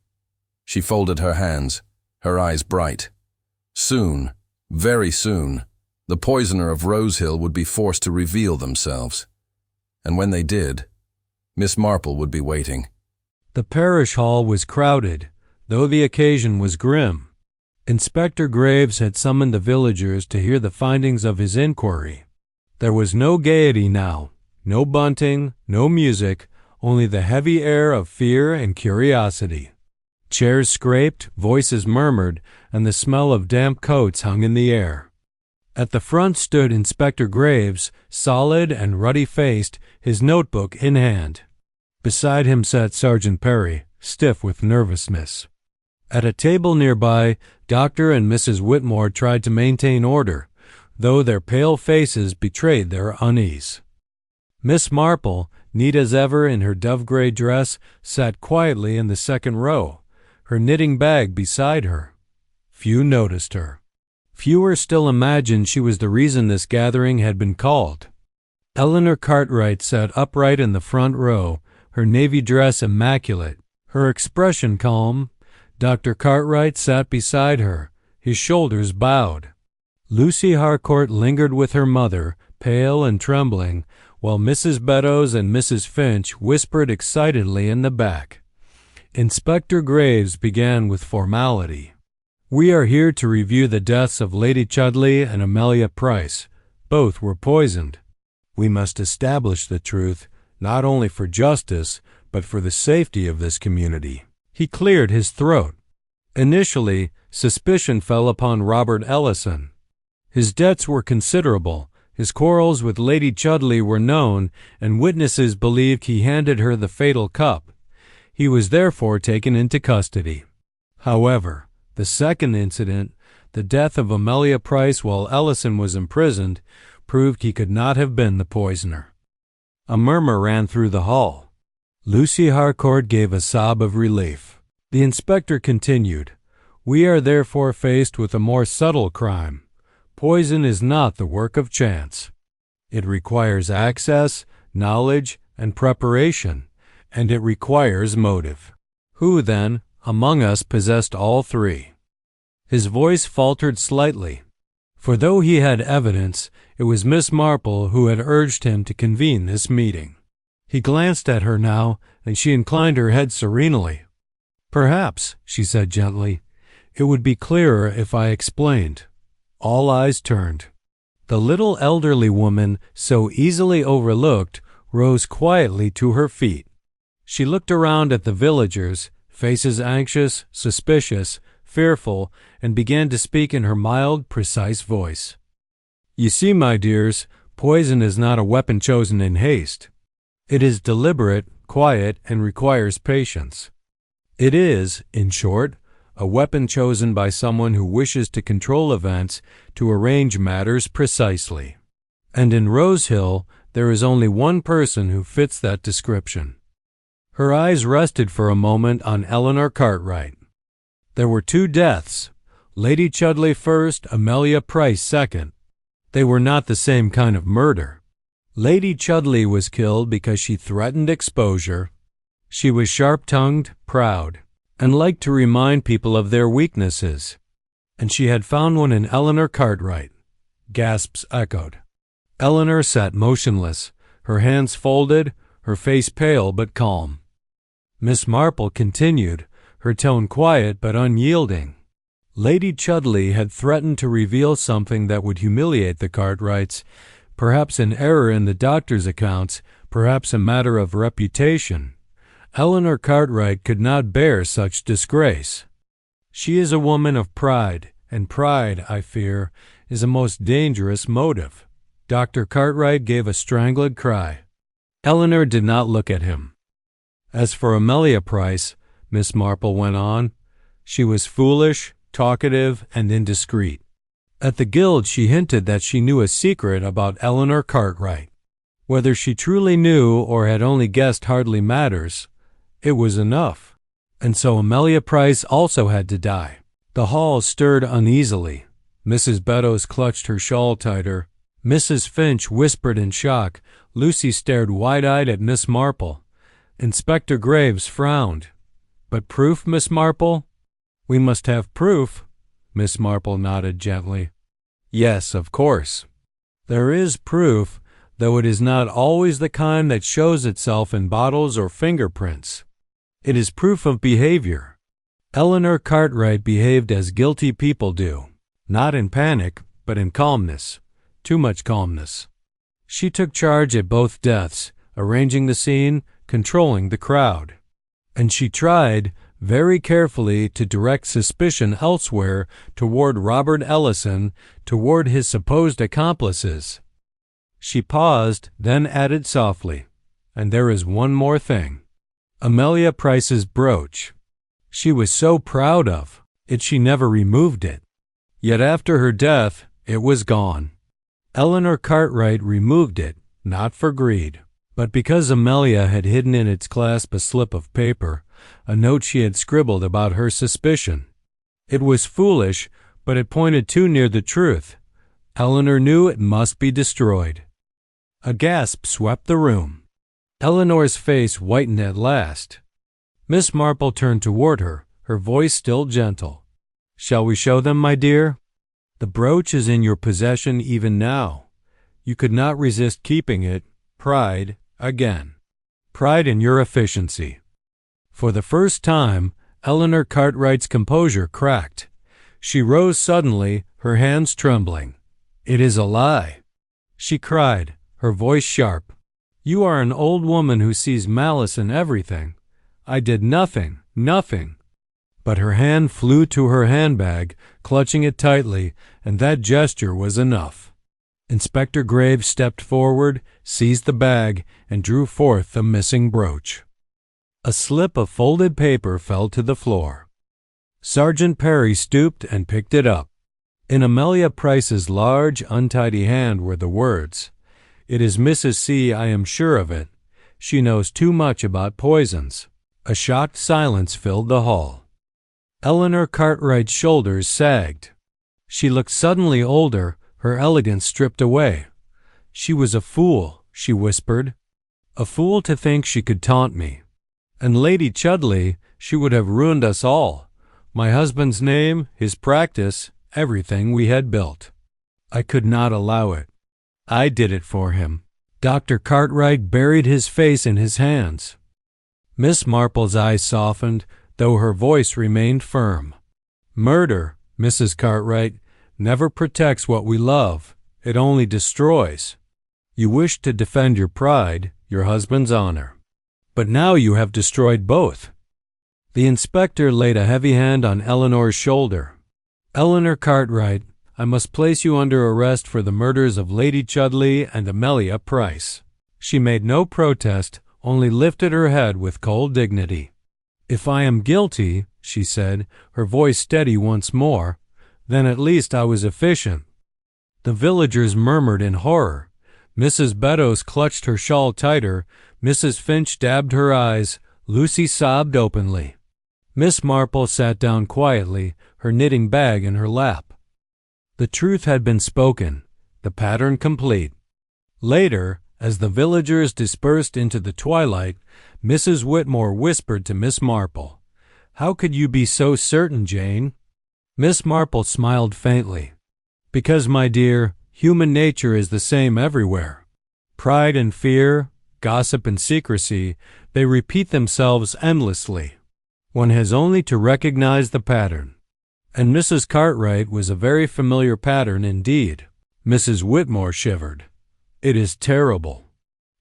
Speaker 2: She folded her hands, her eyes bright. Soon, very soon, the poisoner of Rosehill would be forced to reveal themselves. And when they did, Miss Marple would be waiting.
Speaker 1: The parish hall was crowded, though the occasion was grim. Inspector Graves had summoned the villagers to hear the findings of his inquiry. There was no gaiety now, no bunting, no music, only the heavy air of fear and curiosity. Chairs scraped, voices murmured, and the smell of damp coats hung in the air. At the front stood Inspector Graves, solid and ruddy-faced, his notebook in hand. Beside him sat Sergeant Perry, stiff with nervousness. At a table nearby, Dr. and Mrs. Whitmore tried to maintain order, though their pale faces betrayed their unease. Miss Marple, neat as ever in her dove-gray dress, sat quietly in the second row, her knitting bag beside her. Few noticed her. Fewer still imagined she was the reason this gathering had been called. Eleanor Cartwright sat upright in the front row, her navy dress immaculate, her expression calm. Dr. Cartwright sat beside her, his shoulders bowed. Lucy Harcourt lingered with her mother, pale and trembling, while Mrs. Beddoes and Mrs. Finch whispered excitedly in the back. Inspector Graves began with formality. "We are here to review the deaths of Lady Chudley and Amelia Price. Both were poisoned. We must establish the truth, not only for justice, but for the safety of this community." He cleared his throat. Initially, suspicion fell upon Robert Ellison. His debts were considerable, his quarrels with Lady Chudley were known, and witnesses believed he handed her the fatal cup. He was therefore taken into custody. However, the second incident, the death of Amelia Price while Ellison was imprisoned, proved he could not have been the poisoner. A murmur ran through the hall. Lucy Harcourt gave a sob of relief. The inspector continued, "We are therefore faced with a more subtle crime. Poison is not the work of chance. It requires access, knowledge, and preparation, and it requires motive. Who, then, among us possessed all three?" His voice faltered slightly, for though he had evidence, it was Miss Marple who had urged him to convene this meeting. He glanced at her now, and she inclined her head serenely. "Perhaps," she said gently, "it would be clearer if I explained." All eyes turned. The little elderly woman, so easily overlooked, rose quietly to her feet. She looked around at the villagers, faces anxious, suspicious, fearful, and began to speak in her mild, precise voice. "You see, my dears, poison is not a weapon chosen in haste. It is deliberate, quiet, and requires patience. It is, in short, a weapon chosen by someone who wishes to control events, to arrange matters precisely. And in Rosehill, there is only one person who fits that description." Her eyes rested for a moment on Eleanor Cartwright. There were two deaths, Lady Chudley first, Amelia Price second. They were not the same kind of murder. Lady Chudley was killed because she threatened exposure. She was sharp-tongued, proud, and liked to remind people of their weaknesses. And she had found one in Eleanor Cartwright. Gasps echoed. Eleanor sat motionless, her hands folded, her face pale but calm. Miss Marple continued, her tone quiet but unyielding. Lady Chudley had threatened to reveal something that would humiliate the Cartwrights, perhaps an error in the doctor's accounts, perhaps a matter of reputation. Eleanor Cartwright could not bear such disgrace. She is a woman of pride, and pride, I fear, is a most dangerous motive. Dr. Cartwright gave a strangled cry. Eleanor did not look at him. As for Amelia Price, Miss Marple went on, she was foolish, talkative, and indiscreet. At the guild she hinted that she knew a secret about Eleanor Cartwright. Whether she truly knew or had only guessed hardly matters. It was enough. And so Amelia Price also had to die. The hall stirred uneasily. Mrs. Beddoes clutched her shawl tighter. Mrs. Finch whispered in shock. Lucy stared wide-eyed at Miss Marple. Inspector Graves frowned. "But proof, Miss Marple?" "We must have proof." Miss Marple nodded gently. "Yes, of course. There is proof, though it is not always the kind that shows itself in bottles or fingerprints. It is proof of behavior. Eleanor Cartwright behaved as guilty people do, not in panic, but in calmness, too much calmness. She took charge at both deaths, arranging the scene, controlling the crowd. And she tried, very carefully, to direct suspicion elsewhere toward Robert Ellison, toward his supposed accomplices. She paused, then added softly, "And there is one more thing. Amelia Price's brooch. She was so proud of it she never removed it. Yet after her death, it was gone. Eleanor Cartwright removed it, not for greed, but because Amelia had hidden in its clasp a slip of paper, a note she had scribbled about her suspicion. It was foolish, but it pointed too near the truth. Eleanor knew it must be destroyed." A gasp swept the room. Eleanor's face whitened at last. Miss Marple turned toward her, her voice still gentle. "Shall we show them, my dear? The brooch is in your possession even now. You could not resist keeping it. Pride, again. Pride in your efficiency." For the first time, Eleanor Cartwright's composure cracked. She rose suddenly, her hands trembling. "It is a lie," she cried, her voice sharp. "You are an old woman who sees malice in everything. I did nothing, nothing." But her hand flew to her handbag, clutching it tightly, and that gesture was enough. Inspector Graves stepped forward, seized the bag, and drew forth the missing brooch. A slip of folded paper fell to the floor. Sergeant Perry stooped and picked it up. In Amelia Price's large, untidy hand were the words, "It is Mrs. C. I am sure of it. She knows too much about poisons." A shocked silence filled the hall. Eleanor Cartwright's shoulders sagged. She looked suddenly older, her elegance stripped away. "She was a fool," she whispered. "A fool to think she could taunt me. And Lady Chudley, she would have ruined us all. My husband's name, his practice, everything we had built. I could not allow it. I did it for him." Dr. Cartwright buried his face in his hands. Miss Marple's eyes softened, though her voice remained firm. "Murder, Mrs. Cartwright, never protects what we love. It only destroys. You wished to defend your pride, your husband's honor. But now you have destroyed both." The inspector laid a heavy hand on Eleanor's shoulder. "Eleanor Cartwright, I must place you under arrest for the murders of Lady Chudley and Amelia Price." She made no protest, only lifted her head with cold dignity. "If I am guilty," she said, her voice steady once more, "then at least I was efficient." The villagers murmured in horror. Mrs. Beddoes clutched her shawl tighter, Mrs. Finch dabbed her eyes, Lucy sobbed openly. Miss Marple sat down quietly, her knitting bag in her lap. The truth had been spoken, the pattern complete. Later, as the villagers dispersed into the twilight, Mrs. Whitmore whispered to Miss Marple, "How could you be so certain, Jane?" Miss Marple smiled faintly. "Because, my dear, human nature is the same everywhere. Pride and fear, gossip and secrecy, they repeat themselves endlessly. One has only to recognize the pattern." And Mrs. Cartwright was a very familiar pattern indeed. Mrs. Whitmore shivered. "It is terrible.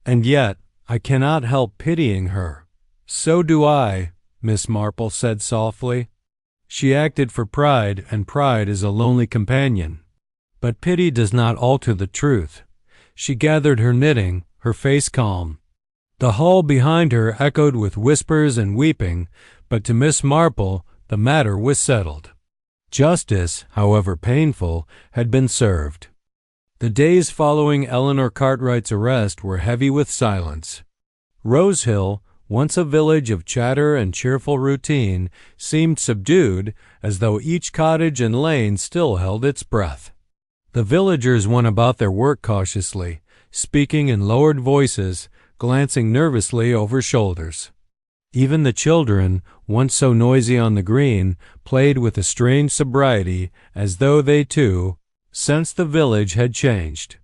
Speaker 1: And yet I cannot help pitying her." "So do I," Miss Marple said softly. "She acted for pride, and pride is a lonely companion. But pity does not alter the truth." She gathered her knitting, her face calm. The hall behind her echoed with whispers and weeping, but to Miss Marple the matter was settled. Justice, however painful, had been served. The days following Eleanor Cartwright's arrest were heavy with silence. Rosehill, once a village of chatter and cheerful routine, seemed subdued, as though each cottage and lane still held its breath. The villagers went about their work cautiously, speaking in lowered voices, glancing nervously over shoulders. Even the children, once so noisy on the green, played with a strange sobriety, as though they, too, sensed the village had changed.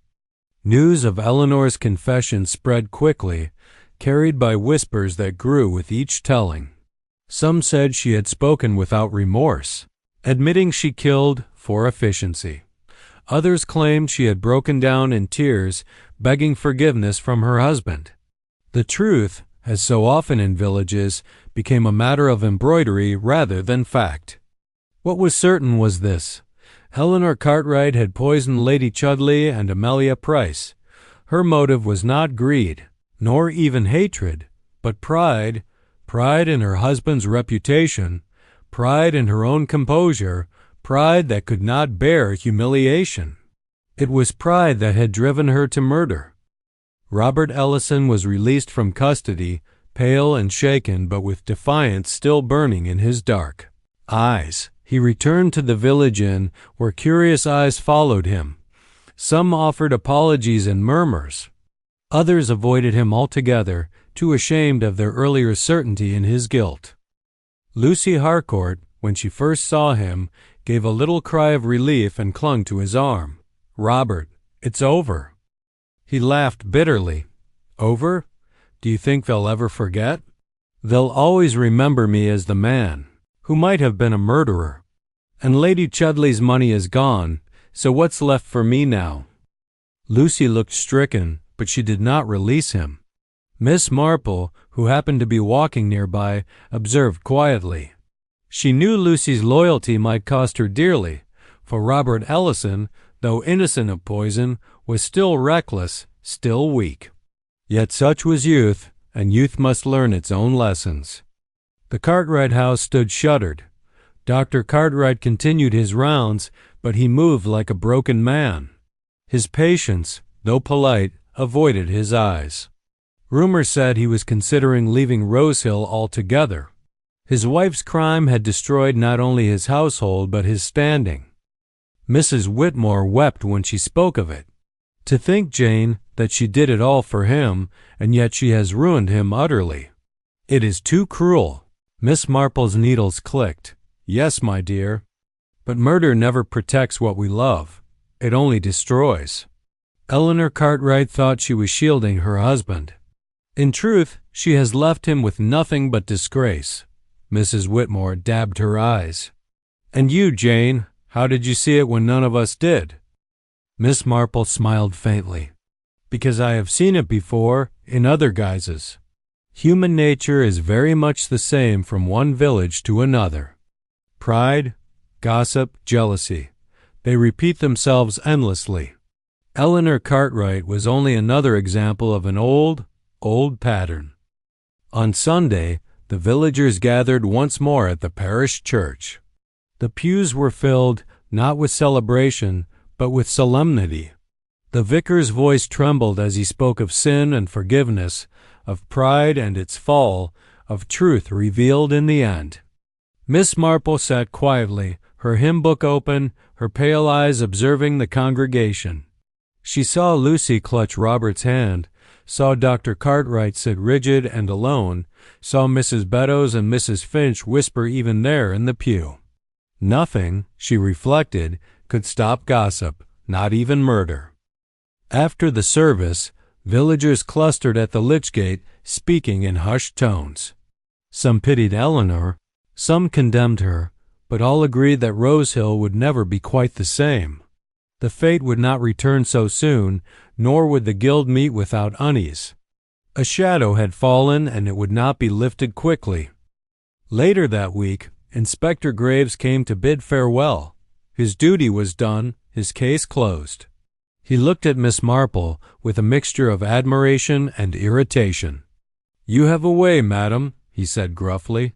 Speaker 1: News of Eleanor's confession spread quickly, carried by whispers that grew with each telling. Some said she had spoken without remorse, admitting she killed for efficiency. Others claimed she had broken down in tears, begging forgiveness from her husband. The truth, as so often in villages, became a matter of embroidery rather than fact. What was certain was this: Eleanor Cartwright had poisoned Lady Chudley and Amelia Price. Her motive was not greed, nor even hatred, but pride, pride in her husband's reputation, pride in her own composure, pride that could not bear humiliation. It was pride that had driven her to murder. Robert Ellison was released from custody, pale and shaken, but with defiance still burning in his dark eyes. He returned to the village inn, where curious eyes followed him. Some offered apologies and murmurs. Others avoided him altogether, too ashamed of their earlier certainty in his guilt. Lucy Harcourt, when she first saw him, gave a little cry of relief and clung to his arm. "Robert, it's over." He laughed bitterly. "Over? Do you think they'll ever forget? They'll always remember me as the man who might have been a murderer. And Lady Chudley's money is gone, so what's left for me now?" Lucy looked stricken, but she did not release him. Miss Marple, who happened to be walking nearby, observed quietly. She knew Lucy's loyalty might cost her dearly, for Robert Ellison, though innocent of poison, was still reckless, still weak. Yet such was youth, and youth must learn its own lessons. The Cartwright house stood shuttered. Dr. Cartwright continued his rounds, but he moved like a broken man. His patients, though polite, avoided his eyes. Rumor said he was considering leaving Rosehill altogether. His wife's crime had destroyed not only his household but his standing. Mrs. Whitmore wept when she spoke of it. "To think, Jane, that she did it all for him, and yet she has ruined him utterly. It is too cruel." Miss Marple's needles clicked. "Yes, my dear. But murder never protects what we love. It only destroys." Eleanor Cartwright thought she was shielding her husband. "In truth, she has left him with nothing but disgrace." Mrs. Whitmore dabbed her eyes. "And you, Jane, how did you see it when none of us did?" Miss Marple smiled faintly. "Because I have seen it before, in other guises. Human nature is very much the same from one village to another. Pride, gossip, jealousy, they repeat themselves endlessly. Eleanor Cartwright was only another example of an old pattern." On Sunday, the villagers gathered once more at the parish church. The pews were filled not with celebration, but with solemnity. The vicar's voice trembled as he spoke of sin and forgiveness, of pride and its fall, of truth revealed in the end. Miss Marple sat quietly, her hymn book open, her pale eyes observing the congregation. She saw Lucy clutch Robert's hand, saw Dr. Cartwright sit rigid and alone, saw Mrs. Beddoes and Mrs. Finch whisper even there in the pew. Nothing, she reflected, could stop gossip, not even murder. After the service, villagers clustered at the lych gate, speaking in hushed tones. Some pitied Eleanor, some condemned her, but all agreed that Rosehill would never be quite the same. The fate would not return so soon, nor would the guild meet without unease. A shadow had fallen, and it would not be lifted quickly. Later that week, Inspector Graves came to bid farewell. His duty was done, his case closed. He looked at Miss Marple with a mixture of admiration and irritation. "You have a way, madam," he said gruffly,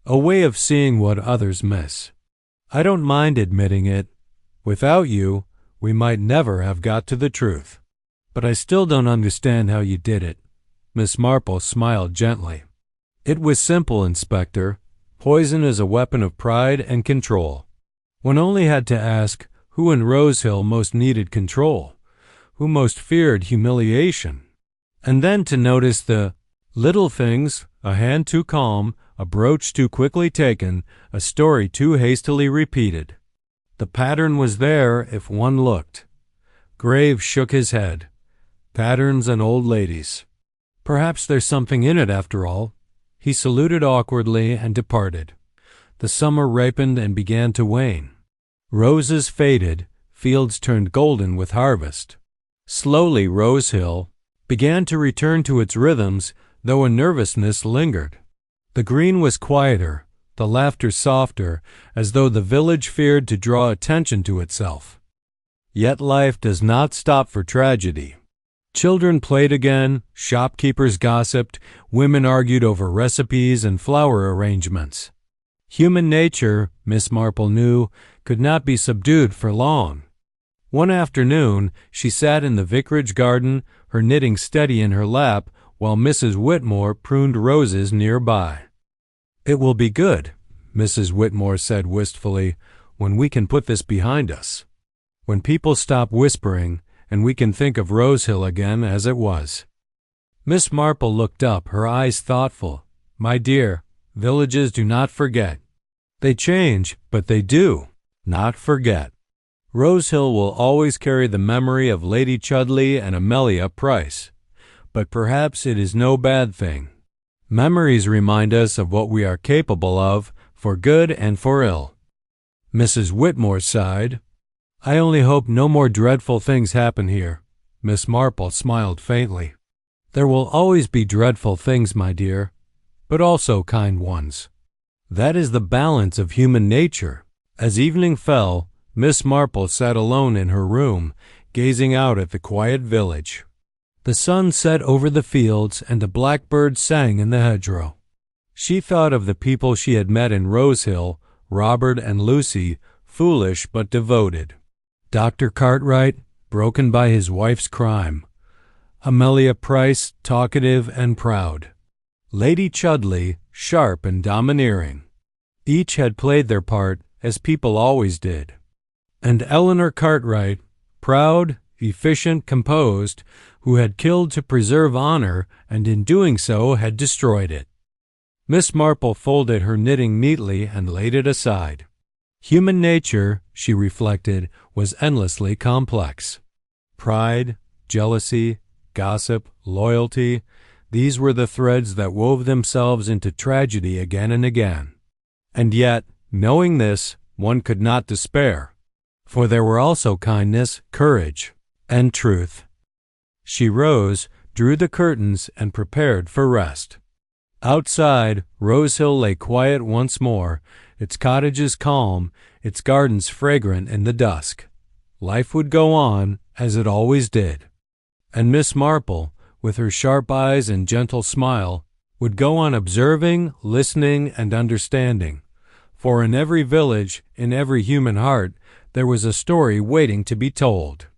Speaker 1: "a way of seeing what others miss. I don't mind admitting it. Without you, we might never have got to the truth. But I still don't understand how you did it." Miss Marple smiled gently. It was simple, Inspector. Poison is a weapon of pride and control. One only had to ask who in Rosehill most needed control, who most feared humiliation, and then to notice the little things: a hand too calm, a brooch too quickly taken, a story too hastily repeated. The pattern was there if one looked. Graves shook his head. Patterns and old ladies. Perhaps there's something in it after all. He saluted awkwardly and departed. The summer ripened and began to wane. Roses faded, fields turned golden with harvest. Slowly Rosehill began to return to its rhythms, though a nervousness lingered. The green was quieter, the laughter softer, as though the village feared to draw attention to itself. Yet life does not stop for tragedy. Children played again, shopkeepers gossiped, women argued over recipes and flower arrangements. Human nature, Miss Marple knew, could not be subdued for long. One afternoon she sat in the vicarage garden, her knitting steady in her lap, while Mrs. Whitmore pruned roses nearby. "It will be good," Mrs. Whitmore said wistfully, "when we can put this behind us. When people stop whispering, and we can think of Rosehill again as it was." Miss Marple looked up, her eyes thoughtful. "My dear, villages do not forget. They change, but they do not forget. Rosehill will always carry the memory of Lady Chudleigh and Amelia Price. But perhaps it is no bad thing. Memories remind us of what we are capable of, for good and for ill." Mrs. Whitmore sighed. "I only hope no more dreadful things happen here." Miss Marple smiled faintly. "There will always be dreadful things, my dear, but also kind ones. That is the balance of human nature." As evening fell, Miss Marple sat alone in her room, gazing out at the quiet village. The sun set over the fields, and a blackbird sang in the hedgerow. She thought of the people she had met in Rosehill, Robert and Lucy, foolish but devoted. Dr. Cartwright, broken by his wife's crime. Amelia Price, talkative and proud. Lady Chudleigh, sharp and domineering. Each had played their part, as people always did. And Eleanor Cartwright, proud, efficient, composed, who had killed to preserve honor, and in doing so had destroyed it. Miss Marple folded her knitting neatly and laid it aside. Human nature, she reflected, was endlessly complex. Pride, jealousy, gossip, loyalty, these were the threads that wove themselves into tragedy again and again. And yet, knowing this, one could not despair, for there were also kindness, courage, and truth. She rose, drew the curtains, and prepared for rest. Outside, Rosehill lay quiet once more, its cottages calm, its gardens fragrant in the dusk. Life would go on, as it always did. And Miss Marple, with her sharp eyes and gentle smile, would go on observing, listening, and understanding. For in every village, in every human heart, there was a story waiting to be told.